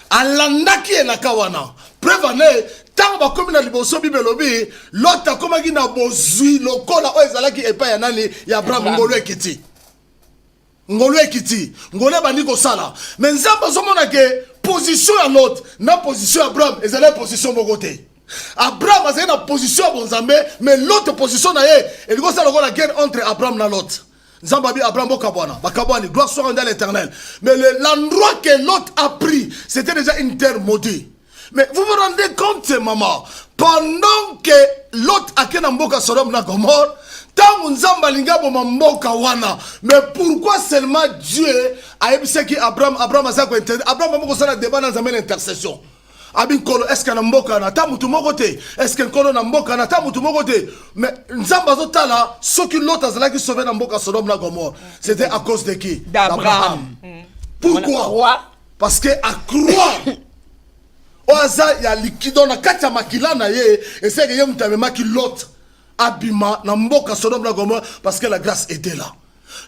Alanda qui est la Kawana. Preuve année, tant que comme na liboso bibelobi, l'autre comme qui na bozui lokola o ezala ki epa ya nani ya Abraham ngolo ekiti. Ngolo ekiti, ngolo bani ko sala. Mais nzamba zomona ke position ya l'autre, na position Abraham ezala position bokote. Abraham a na position ya bonzambe, mais l'autre position na ye, et ko sala ko la guerre entre Abraham na l'autre. Zambabi Abraham Bokabwana, Bakabwani, gloire soit rendue à l'Éternel. Mais l'endroit que l'autre a pris, c'était déjà une terre maudite. Mais vous vous rendez compte, maman, pendant que l'autre a ken mboka Sodome na Gomorrhe, tant Nzamba linga boma mboka wana, mais pourquoi seulement Dieu a ébissé qui Abraham a ça quoi Abraham a moko sala débat dans une intercession. Abin kolo est-ce que na mboka na ta mutu mokote? Est-ce que kolo na mboka na ta mutu mokote? Mais Nzamba zotala ce que l'autre azala qui sauvé na mboka Sodome na Gomorrhe, c'était à cause de qui? D'Abraham. Pourquoi? Parce que à croire oaza ya likido na kati ya makila na ye et c'est que yem tamema ki l'autre abima na mboka Sodome na Gomorrhe parce que la grâce était là.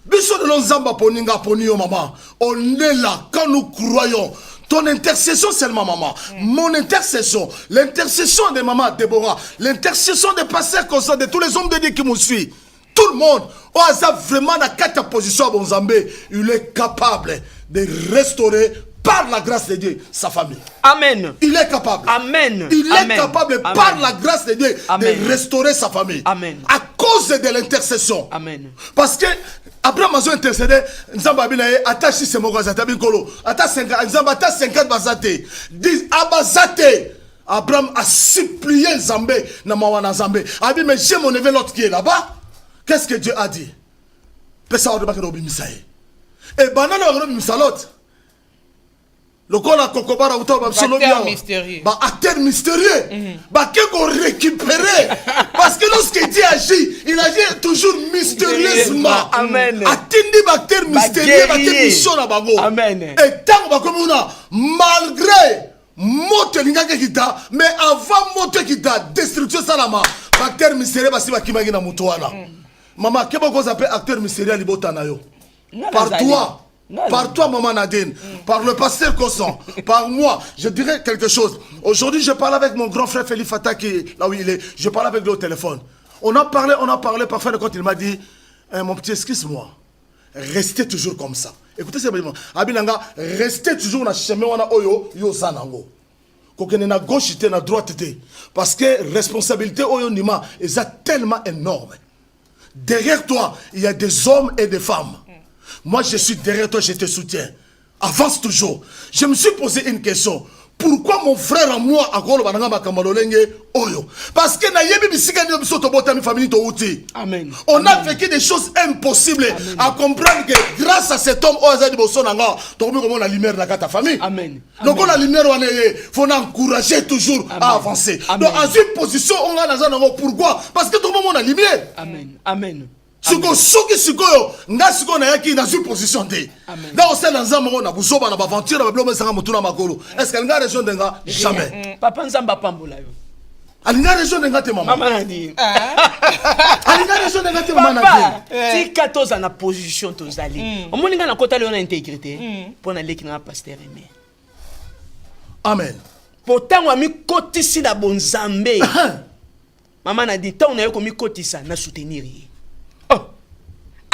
Biso de l'Nzamba poninga poni yo maman, on est là quand nous croyons. Ton intercession seulement, maman. Mon intercession. L'intercession de maman Déborah. L'intercession des pasteurs conscients, de tous les hommes de Dieu qui me suivent. Tout le monde. Au hasard, vraiment, dans quatre positions à Bonzambé, il est capable de restaurer par la grâce de Dieu sa famille. Amen. Il est capable. Amen. Il est capable par la grâce de Dieu de restaurer sa famille. Amen. À cause de l'intercession. Amen. Parce que Abraham a intercédé, Nzamba binaye attache ce mot à tabi kolo, attache 50, Nzamba attache 50 bazate, 10 abazate. Abraham a supplié Nzambé na mawana Nzambé. Abi mais j'ai mon neveu l'autre qui est là-bas. Qu'est-ce que Dieu a dit? Pesa odeba ke obimisaye. Et banana obimisa l'autre. Le kola kokobara utoba solo bien. Bah acteur mystérieux. Bah qui qu'on récupérer parce que lorsque Dieu agit, il agit toujours mystérieusement. Amen. Attendi acteur mystérieux, acteur mission na bango. Amen. Et tant ba comme on a malgré moto lingaka kita, mais avant moto kita destruction salama, acteur mystérieux basi ba kimaki na muto wana. Maman, que beaucoup appellent acteur mystérieux libota na yo. Par toi. Par toi, maman Nadine, par le pasteur Kosson, par moi, je dirais quelque chose. Aujourd'hui, je parle avec mon grand frère Félix Fata qui là où il est. Je parle avec lui au téléphone. On a parlé parfois quand il m'a dit mon petit, excuse-moi, restez toujours comme ça. Écoutez, c'est vraiment. Abinanga, restez toujours dans le chemin où oyo yo zanango. kokene na gauche te na droite te parce que responsabilité oyo ndima est tellement énorme. Derrière toi, il y a des hommes et des femmes. Moi, je suis derrière toi, je te soutiens. Avance toujours. Je me suis posé une question. Pourquoi mon frère à moi a golo bananga makambalolenge oyo? Parce que na yebi bisika ni biso to bota mi famille to uti. Amen. On a vécu des choses impossibles. Amen. À comprendre que grâce à cet homme Ozadi Bosonanga, to bi comment la lumière na ta famille. Amen. Donc on la lumière on est faut encourager toujours à avancer. Amen. Donc en une position on a dans pourquoi? Parce que tout le monde a la lumière. Amen. Amen. Siko soki sikoyo nga siko na yaki na une position te. Nga o sala nzamba na busoba na aventure na bloma sanga mutuna makolo. Est-ce que nga région denga jamais. Papa nzamba pambola yo. Alinga région denga te maman. Maman a dit. Alinga région denga te maman na dit. Si 14 na position tozali. O moninga na kota na intégrité pour na leki na pasteur aimé. Amen. Pourtant wa mi kotisi na bonzambe. Maman a dit tant na yo ko mi kotisa na soutenir.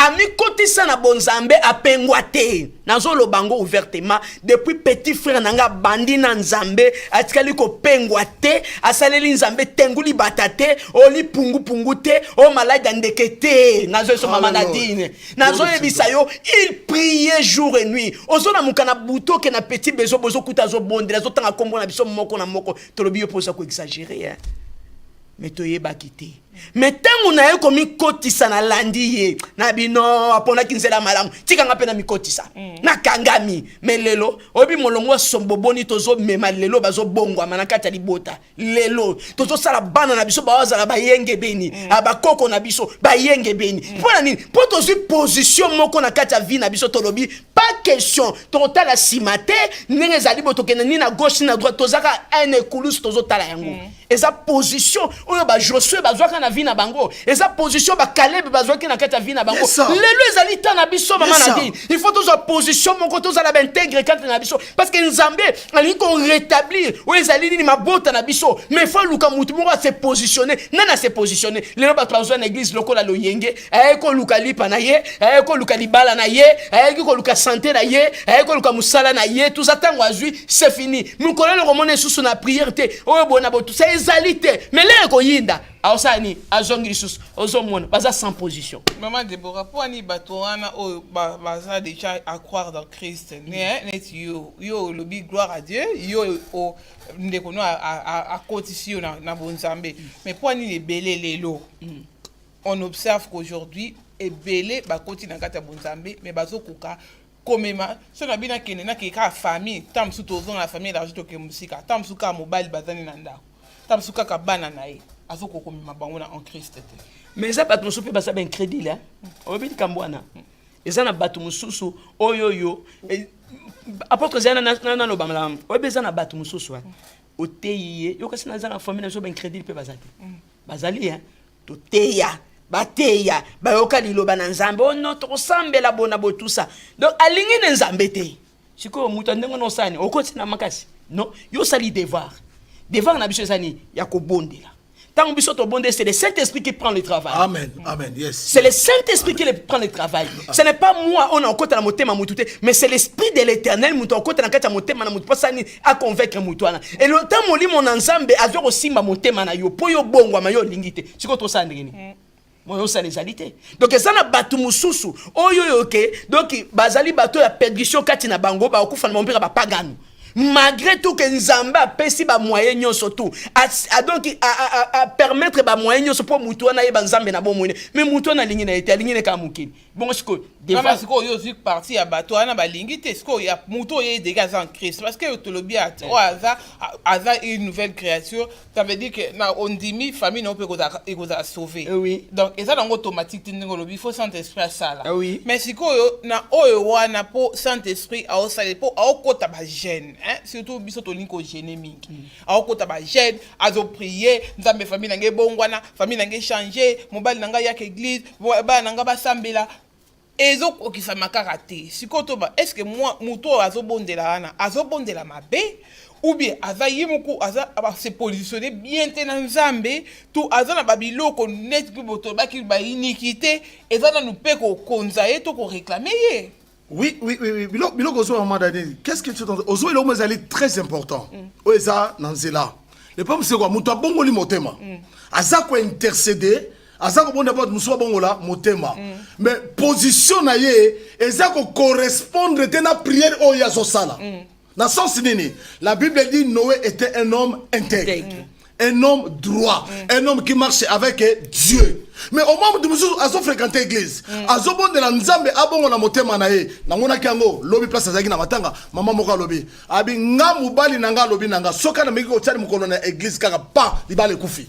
Ami kotisa na bonzambe apengwa te nazolo bango ouvertement depuis petit frère nanga bandi na nzambe atikali ko pengwa te asaleli nzambe tenguli batate oli pungu pungu te o malade ndeke te nazo so mama nadine nazo ebisa yo il priait jour et nuit ozona mukana buto ke na petit bezo bozo kuta zo bondela zo tanga kombo na biso moko na moko tolobi yo posa ko exagérer mais toye bakité mais tango na yo komi kotisa na landi ye na bino apona kinzela malamu tika nga pena mikotisa na kangami mais lelo obi molongo somboboni tozo mema lelo bazo bongwa manakata libota lelo tozo sala bana na biso bawaza la bayenge beni abakoko na biso bayenge beni pona nini po tozo position moko na kata vie na biso tolobi pas question totala simate ndenge zali botokena ni na gauche na droite tozaka un écoulus tozo tala yango eza position oyo ba Josué bazwaka na vie na bango eza position ba Caleb bazwaki na kata vie na bango lelo ezali ta na biso mama na dit il faut toujours position mon côté za la intègre quand na biso parce que nzambe ali ko rétablir ou ezali ni mabota na biso mais faut luka mutu mo se positionner nana se positionner lelo ba besoin na église lokola loyenge ko luka lipa na ye ko luka libala na ye ko luka santé na ye ko luka musala na ye tout ça tango azui c'est fini mukolo le romone susu na prière te o bona botu c'est ezalité mais le ko yinda aosani azongi lisusu ozomona baza sans position. Maman Deborah pour ani batoana o baza déjà à croire dans Christ net yo lobi gloire à Dieu yo o ndeko no a cotisio na bonzambe mais pour ani les belé lelo on observe qu'aujourd'hui et belé ba koti na kata bonzambe mais bazo koka komema so na bina kene na ke famille tam su tozo na famille l'argent to ke musika tam su ka mobile bazani na ndako tam su ka bana na ye azoko komema bango na en Christ te mais ça bato mususu basa ben crédit là obi kambwana eza na bato mususu oyoyo apôtre zana na lo bamala obi eza na bato mususu oteyiye yo kasi na zana famille na so ben crédit pe bazate bazali to teya bateya bayoka liloba na nzambe ono tosambela bona botusa donc alingi na nzambe te siko mutu ndengo no sani okoti na makasi non yo sali devoir na biso sani ya kobondela tant biso to bonde c'est le Saint-Esprit qui prend le travail. Amen. Amen. Yes. C'est le Saint-Esprit qui prend le travail. Ce n'est pas moi on a encore la motema mutute mais c'est l'esprit de l'Éternel mutu encore na kata motema na mutu pasani a convaincre mutwana et le temps moli mon ensemble azo osimba motema na yo po yo bongwa ma yo lingite siko to sandrini moi ça les alité donc ça na batu mususu oyo ok donc bazali bato ya perdition kati na bango ba okufa na mombira ba pagano malgré tout que nzamba pesi ba moyen nyonso tout donc à permettre ba moyen nyonso pour mutu na yeba nzambe na bomone mais mutu na lingi na été lingi na kamukini bon siko devant siko yo zik parti ya bato na ba lingi te siko ya mutu ye dégage en Christ parce que tolobi at aza une nouvelle créature ça veut dire que na ondimi famille no peut koza sauver donc et ça donc automatique tingo lobi faut Saint-Esprit à ça là mais siko yo na oyo wana po Saint-Esprit a osale po a okota ba jeune surtout biso to linko gêner mingi akota ba jeune azo prier nzambe famille nange bongwana famille nange changer mobali nanga ya église ba nanga ba sambela ezo okisa makaka te sikoto ba est-ce que moi muto azo bondela mabe ou bien aza yimuku aza se positionner bien te na nzambe tout aza na babiloko net ki boto ba ki ba iniquité eza na nous pe ko konza ye to ko réclamer ye Oui. Biloko ozo maman dani. Qu'est-ce que tu entends? Ozo il est très important. Oeza nanzela. Le problème c'est quoi? Muto bongo li motema. Aza ko intercéder, aza ko bonda pas muso bongo la motema. Mais position na ye, eza ko correspondre te na prière o ya zo sala. Na sens nini? La Bible dit Noé était un homme intègre. Un homme droit, un homme qui marche avec Dieu. Mais au moment où nous avons fréquenté l'église, azo bon de la nzambe abongo na motema na ye, na ngona kiango lobi place azaki na matanga, maman moka lobi. Abi nga mubali nanga lobi nanga, soka na meki ko tsali mukolo na église kaka pa libale kufi.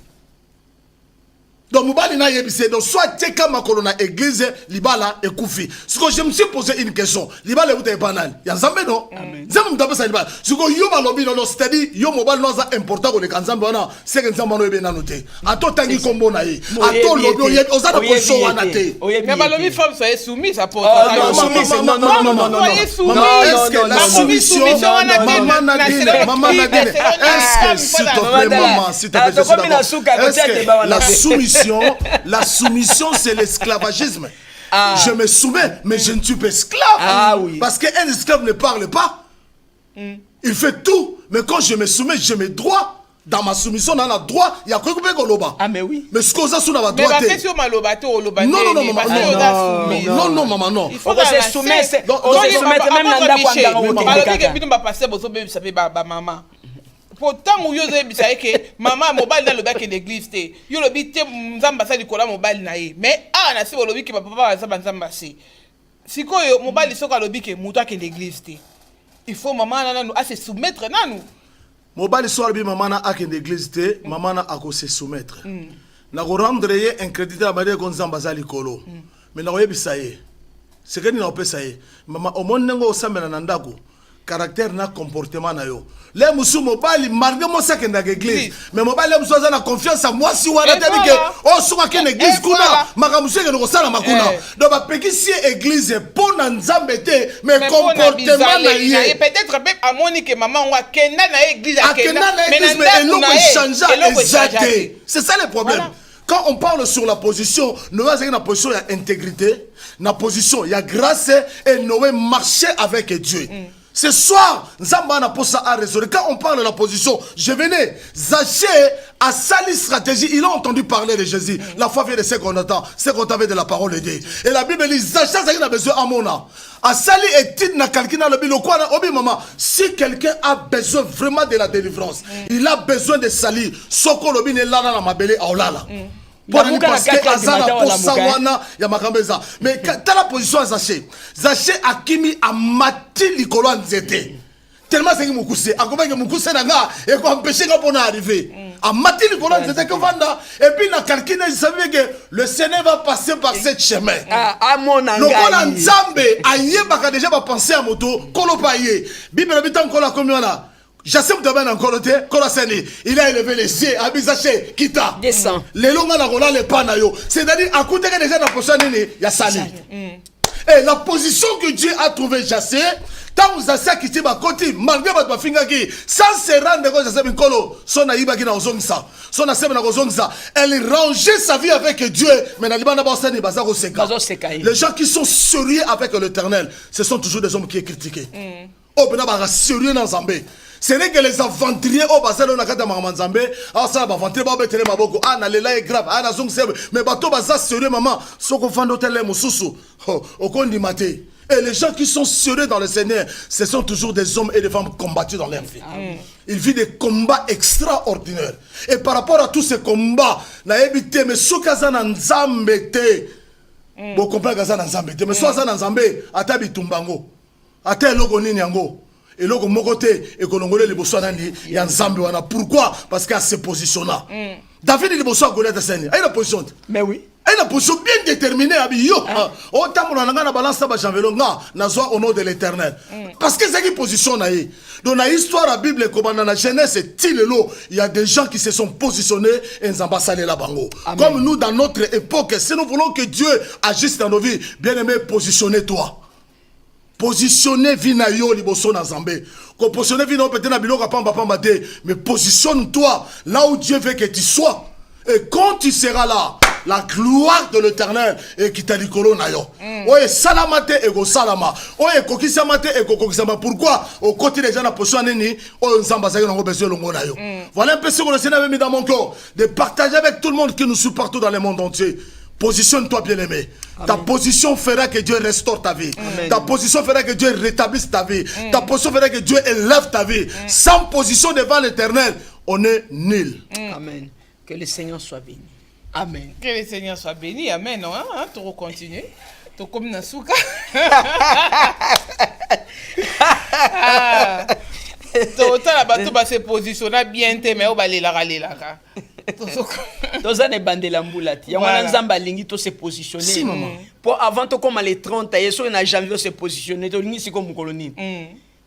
Donc mubali na yebise, donc soit teka makolo na église libala et kufi. Ce que je me suis posé une question, libala uta banal. Ya nzambe no? Nzambe mutabe sa libala. Ce que yo balobi no, c'est-à-dire yo mobile no za important ko le kanzambe wana, c'est que nzambe no ebe na noté. Ato tangi kombo na ye. Ato lobi oye ozana position wana te. Mais balobi femme soyez soumise à porte. Non. Est-ce que la soumission maman Nadine, est-ce que s'il te plaît maman, s'il te plaît, je suis d'accord. Est-ce que la soumission, c'est l'esclavagisme. Je me soumets, mais je ne suis pas esclave. Parce qu'un esclave ne parle pas. Il fait tout. Mais quand je me soumets, je me droit. Dans ma soumission, on a le droit. Il y a quoi que koloba. Mais oui. Mais ce qu'on a sous la droite. Non, maman, non. On se soumet, même dans la pourtant où yo zebisa ke maman mobile na loba ke l'église te yo lobi te nzamba sa likola mobile na ye mais na se lobi ke papa za nzamba se sikoyo mobile soka lobi ke muto ke l'église te il faut maman nanu a se soumettre nanu mobile so lobi maman na ke l'église te maman na ako se soumettre na ko rendre ye incrédité à bade ko nzamba za likolo mais na ko yebisa ye c'est que ni na opesa ye maman o mon ngo osambela na ndako caractère na comportement na yo les musu mobali malgré moi ça que dans l'église mais mobali les musu na confiance à moi si wana tandis que oh soka que l'église kuna makamusu que no sala makuna donc ba pekisi église pour na nzambe te mais comportement na ye peut-être même à monique maman wa kenda na église mais eloko changer exact c'est ça le problème. Quand on parle sur la position, Noé a une position d'intégrité, une position, il y a grâce et Noé marchait avec Dieu. Ce soir, Nzamba n'a pas ça à résoudre. Quand on parle de la position, je venais, Zaché a sali stratégie, il a entendu parler de Jésus. La foi vient de ce qu'on entend, ce qu'on avait de la parole de Dieu. Et la Bible dit, Zaché a besoin à mon âme. A sali est na quelqu'un le bilo quoi obi maman si quelqu'un a besoin vraiment de la délivrance il a besoin de salir soko lobi ne lala na mabele aolala parce que azana pour sawana ya makambeza mais dans la position Zaché akimi a mati likolo nzete tellement c'est que mukuse akoba que mukuse nanga et ko empêcher nga pour arriver a mati likolo nzete que vanda et puis na quelqu'un il savait que le Seigneur va passer par ce chemin mon anga le kona nzambe ayebaka déjà ba penser à moto kolo paye bible bitan kola komiona Jassem Taban encore te Koraseni il a élevé les yeux Abizaché kita descend les longs na rola les panayo c'est-à-dire à côté déjà dans position nini ya sali et la position que Dieu a trouvé Jassé tant vous Zaché qui tient côté malgré votre finga qui sans se rendre compte Jassé Mikolo son aïba qui na ozongisa son asem na ozongisa elle rangeait sa vie avec Dieu mais na libana basani bazako seka les gens qui sont sérieux avec l'Éternel ce sont toujours des hommes qui est critiqués oh bena ba sérieux dans Zambé. Ce n'est que les aventuriers au bassin na kata mamanzambe ça va aventurier ba betele maboko na lela est grave na zong sebe mais bato baza sérieux maman soko fando tele mususu okondi maté et les gens qui sont sérieux dans le Seigneur ce sont toujours des hommes et des femmes combattus dans leur vie. Ils vivent des combats extraordinaires et par rapport à tous ces combats na ebité mais sokazana nzambe te bo comprendre kazana nzambe te mais sokazana nzambe atabi tumbango ata eloko nini yango et là, comme côté, et que l'on les bossons il y a un Zambie. Pourquoi? Parce qu'à ce position-là. David il bossons à Goliath de Seigneur. Il a une position. Mais oui. Il a une position bien déterminée. Autant qu'on a une balance au nom de l'Éternel. Parce que c'est une position. Dans l'histoire de la Bible, comme dans la Genèse, il y a des gens qui se sont positionnés et nous ambassadés là-bas. Comme nous, dans notre époque, si nous voulons que Dieu agisse dans nos vies, bien aimé, positionnez-toi. Positionner vina yo liboso na Zambé. Ko positionner vina peut-être na biloko pamba pamba te, mais positionne-toi là où Dieu veut que tu sois. Et quand tu seras là, la gloire de l'Éternel et qui t'a dit kolo na yo. Oye salamate ego salama. Oye kokisamate ego kokisama. Pourquoi au côté des gens na position nini o nzamba za ngo besoin longo na yo. Voilà un peu ce que le Seigneur avait mis dans mon cœur de partager avec tout le monde qui nous suit partout dans le monde entier. Positionne-toi bien-aimé. Ta position fera que Dieu restaure ta vie. Amen. Ta position fera que Dieu rétablisse ta vie. Ta position fera que Dieu élève ta vie. Sans position devant l'Éternel, on est nul. Amen. Que le Seigneur soit béni. Amen. Que le Seigneur soit béni. Amen. Tu continues. Tu comme Nasuka. Tu vas se positionner bien, mais on va aller là. Dans un bandela mbulati ya wana nzamba lingi to se positionner pour avant to comme les 30 et so na janvier se positionner to lingi siko mukoloni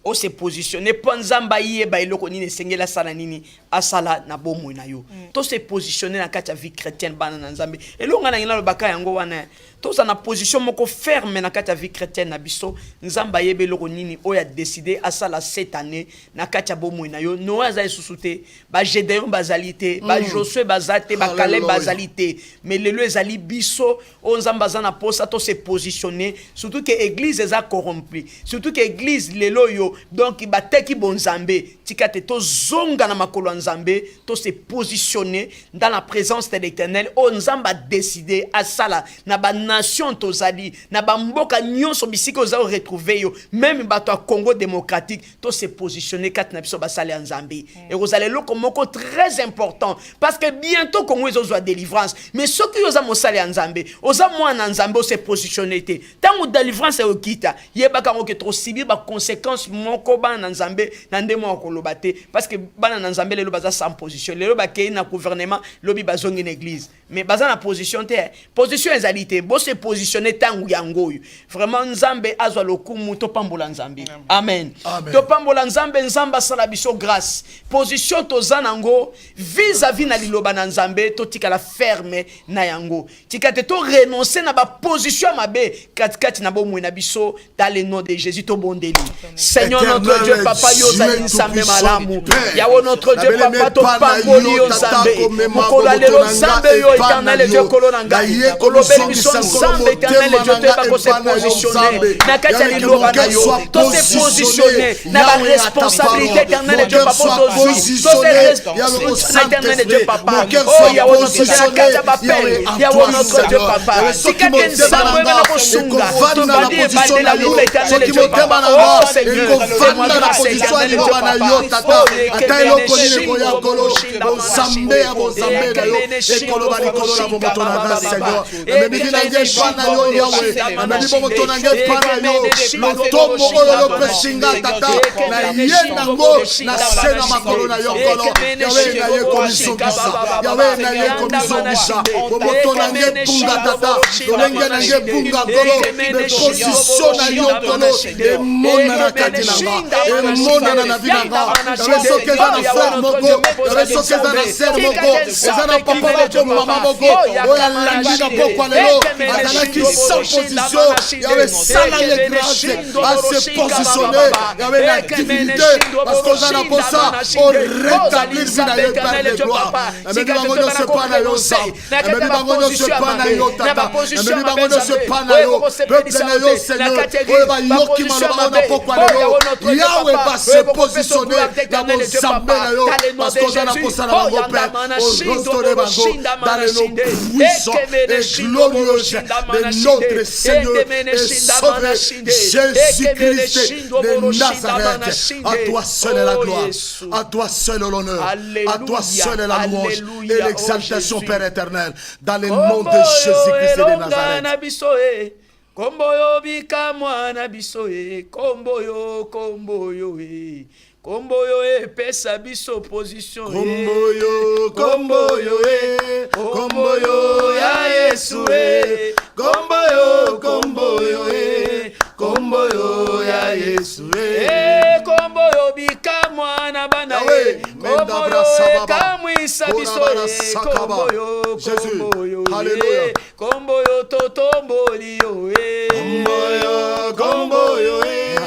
o se positionner pour nzamba yé ba eloko nini sengela sala nini asala na bomo na yo to se positionner na kati ya vie chrétienne bana na nzambe elonga na ngina lo baka yango wana to sa na position moko ferme na kati ya vie chrétienne na biso nzamba yebe eloko nini o ya décider asala cette année na kati ya bomo na yo no aza susute ba Gédéon bazalité ba Josué bazate ba Caleb bazalité mais lelo ezali biso o nzamba za na posa to se positionner surtout que église eza corrompue surtout que église lelo yo donc bateki bonzambe tikate to zonga na makolo nzambe to se positionner dans la présence de l'Éternel o nzamba décider asala na ba nation tozali na ba mboka nyonso bisiko za retrouver yo même bato a Congo démocratique to se positionner kat na biso basale nzambe et vous allez loko moko très important parce que bientôt Congo ezo délivrance mais ceux qui oza mosale nzambe oza mwana nzambe o se positionner te tango délivrance e okita yebaka ngo ke trop subir ba conséquences moko bana nzambe na ndemo akoloba te parce que bana nzambe lelo baza sans position lelo bakei na gouvernement lobi bazongi na église mais baza na position te position ezalité bo se positionner tangu yango vraiment nzambe azwa lokumu to pambola nzambe amen to pambola nzambe nzamba sala biso grâce position to zanango vis-à-vis na liloba na nzambe to tikala ferme na yango tikate to renoncer na ba position mabe katikati na bomwe na biso dans le nom de Jésus to bondeli Seigneur notre Dieu papa yo zali nzambe malamu yawo notre Dieu papa to pamboli yo nzambe mokola lelo nzambe yo éternel Dieu kolona ngai kolobeli biso nzambe éternel Dieu te pas se positionner na kati ya liloba na yo to se positionner na ba responsabilité éternel Dieu papa to responsabilité éternel Dieu papa oh yawo notre Dieu na kati ya bapel yawo notre Dieu papa sikate nzambe na kosunga to bandi ebande la liloba éternel Dieu papa oh Seigneur fanda na position ya liloba na yo tata ata eloko nini koya kolo bozambe ya bozambe na yo ekoloba likolo na momoto na nga Seigneur amemi na nge pana yo yawe amemi momoto na nge pana yo lotombo oyo lopesinga tata na ye nango na se na makolo na yo kolo yawe na ye komisongisa yawe na ye komisongisa momoto na nge bunga tata lolenge na nge bunga kolo de position na yo kolo emona na kati na nga emona na vie na nga yawe soki eza na frère moko yawe soki eza na sœur moko eza na papa moko mama moko oyo alandi na pokwa lelo azalaki sans position yawe sala ye grâce à se positionner yawe na divinité parce que oza na posa o rétablir vie na ye père de gloire ememi bango nyonso epa na yo nsa ememi bango nyonso epa na yo tata ememi bango nyonso epa na yo peuple na yo Seigneur oyo bayoki maloba na pokwa lelo yawe base positionner na bozambe na yo parce que oza na posa na bango père o restaure bango dans le nom puissant et glorieux de notre Seigneur et Sauveur Jésus-Christ de Nazareth. À toi seul est la gloire, à toi seul l'honneur, à toi seul est la louange et l'exaltation Père éternel dans le nom de Jésus-Christ de Nazareth. Komboyo bika mwana biso e komboyo komboyo e komboyo e pesa biso position komboyo komboyo e komboyo ya Yesu e komboyo komboyo e komboyo ya Yesu e komboyo bika mwana bana e komboyo e kamwisa biso e komboyo komboyo e komboyo totomboli yo e komboyo komboyo e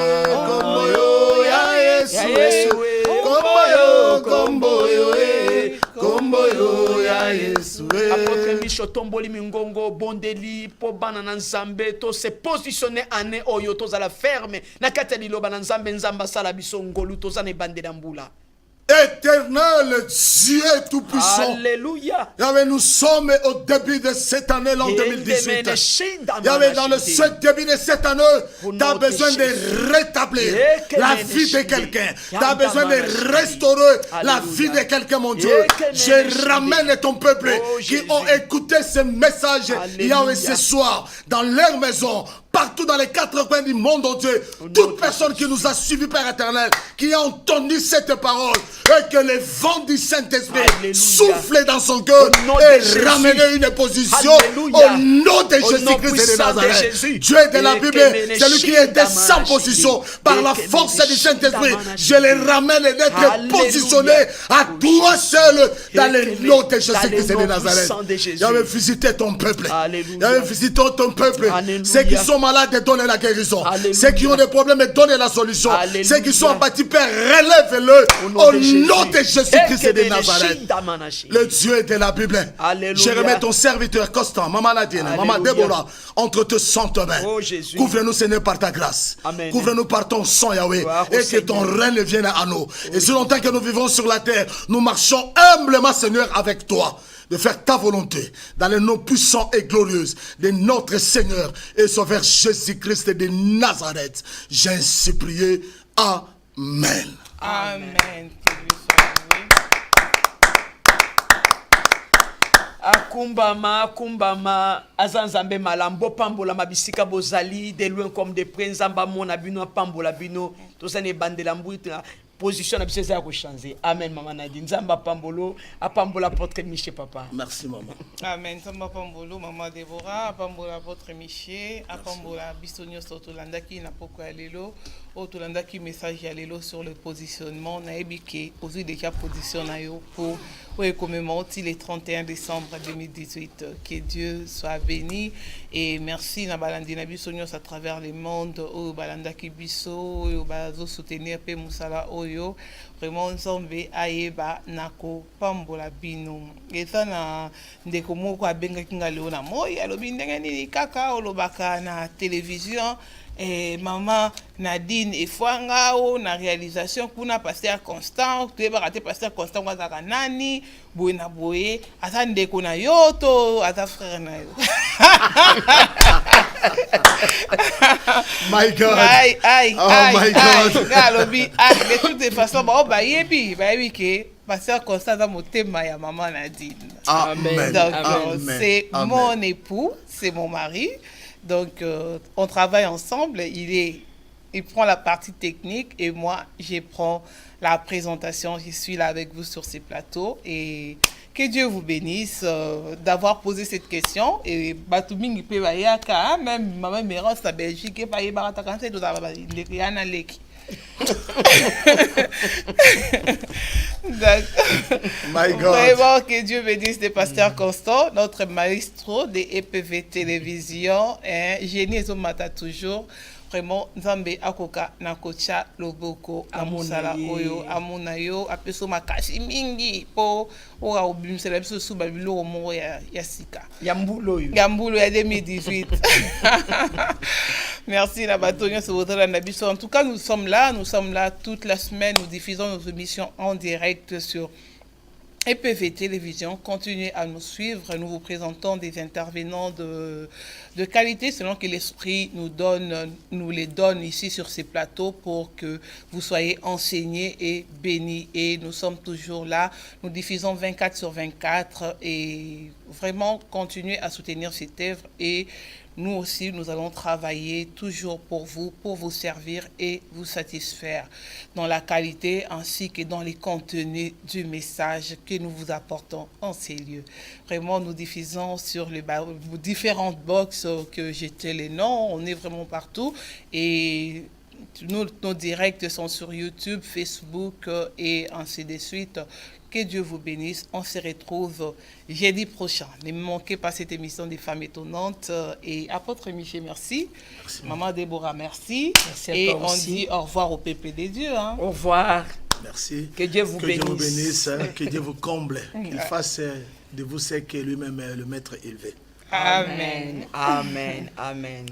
komboyo ya Yesu e komboyo komboyo e komboyo ya Yesu e miso tomboli mingongo bondeli po bana na nzambe to se positionner ane oyo tozala ferme na kati ya liloba na nzambe nzamba sala biso ngolu tozana ebandela mbula. Éternel Dieu tout-puissant. Alléluia. Yahweh, nous sommes au début de cette année, l'an 2018. Yahweh, dans ce début de cette année, tu as besoin de rétablir la vie de quelqu'un. Tu as besoin de restaurer la vie de quelqu'un, mon Dieu. Je ramène ton peuple qui ont écouté ce message, Yahweh, ce soir, dans leur maison, partout dans les 4 coins du monde, oh Dieu. Toute personne qui nous a suivis, Père éternel, qui a entendu cette parole, et que le vent du Saint-Esprit souffle dans son cœur et ramène une position au nom de Jésus-Christ de Nazareth. Dieu de la Bible, celui qui était sans position, par la force du Saint-Esprit, je le ramène d'être positionné à toi seul dans le nom de Jésus-Christ de Nazareth. J'avais visité ton peuple. J'avais visité ton peuple. Ceux qui sont malades, donne la guérison. Ceux qui ont des problèmes, donne la solution. Ceux qui sont abattus, Père, relève-le au nom de Jésus-Christ de Nazareth. Le Dieu de la Bible. Je remets ton serviteur Constant, Maman Nadine, Maman Déborah, entre tes saintes mains. Couvre-nous, Seigneur, par ta grâce. Couvre-nous par ton sang, Yahweh. Et que ton règne vienne à nous. Et si longtemps que nous vivons sur la terre, nous marchons humblement, Seigneur, avec toi. De faire ta volonté dans le nom puissant et glorieux de notre Seigneur et Sauveur Jésus-Christ de Nazareth. J'ai ainsi prié. Amen. Amen. Que Dieu soit loué. Akumbama, azanzambe malambo pambola mabisika bozali de loin comme de près nzamba mona bino pambola bino tozane bandela mbuita. Position à biso ko changer. Amen maman Nadine. Nzamba pambolo apambola porte Miché papa. Merci maman. Amen. Nzamba pambolo maman Déborah apambola porte Miché apambola bisonyo sotolanda ki na poko alelo otolanda ki message alelo sur le positionnement na ebike aujourd'hui déjà positionné yo pour commémorer le 31 décembre 2018. Que Dieu soit béni et merci na balandi na bisonyo à travers le monde au balanda ki biso au bazo soutenir pe musala oyo vraiment nzambe ayeba nako pambola bino eza na ndeko moko abengaki nga leo na moi alobi ndenge nini kaka olobaka na télévision maman Nadine efwanga o na réalisation kuna pasteur Constant tu eba raté pasteur Constant kwa zaka nani boye na boye asa ndeko na yo to asa frère na yo. My God. My God. Galobi de toutes façons ba yebi ke pasteur Constant dans motema ya maman Nadine. Amen. Donc c'est mon époux, c'est mon mari. Donc, on travaille ensemble. Il prend la partie technique et moi, je prends la présentation. Je suis là avec vous sur ces plateaux. Et que Dieu vous bénisse d'avoir posé cette question. Et Batouming peut même maman Méros, la Belgique, et payer Baratakanse, tout ça, il y a un leki. My God. Vraiment que Dieu bénisse le pasteur Constant, notre maestro de EPV Télévision, génie et mata toujours. Vraiment, Nzambe akoka nakocha loboko amusala oyo amunayo apeso makashi mingi po ora obimsela biso su babilo mo ya sika. Yambulo ya 2018. Merci la batonia sur votre nabiso. En tout cas, nous sommes là toute la semaine, nous diffusons nos émissions en direct sur EPV Télévision. Continuez à nous suivre. Nous vous présentons des intervenants de qualité selon que l'Esprit nous les donne ici sur ces plateaux pour que vous soyez enseignés et bénis. Et nous sommes toujours là. Nous diffusons 24/24 et vraiment continuez à soutenir cette œuvre et nous aussi, nous allons travailler toujours pour vous servir et vous satisfaire dans la qualité ainsi que dans les contenus du message que nous vous apportons en ces lieux. Vraiment, nous diffusons sur les différentes boxes que j'étais les noms. On est vraiment partout et nos directs sont sur YouTube, Facebook et ainsi de suite. Que Dieu vous bénisse. On se retrouve jeudi prochain. Ne manquez pas cette émission des femmes étonnantes. Et apôtre Miché, merci. Maman Déborah, merci. Et on aussi dit au revoir au peuple des dieux. Hein. Au revoir. Merci. Que Dieu vous bénisse. Que Dieu vous comble. Qu'il fasse de vous, c'est que lui-même est le maître élevé. Amen. Amen. Amen.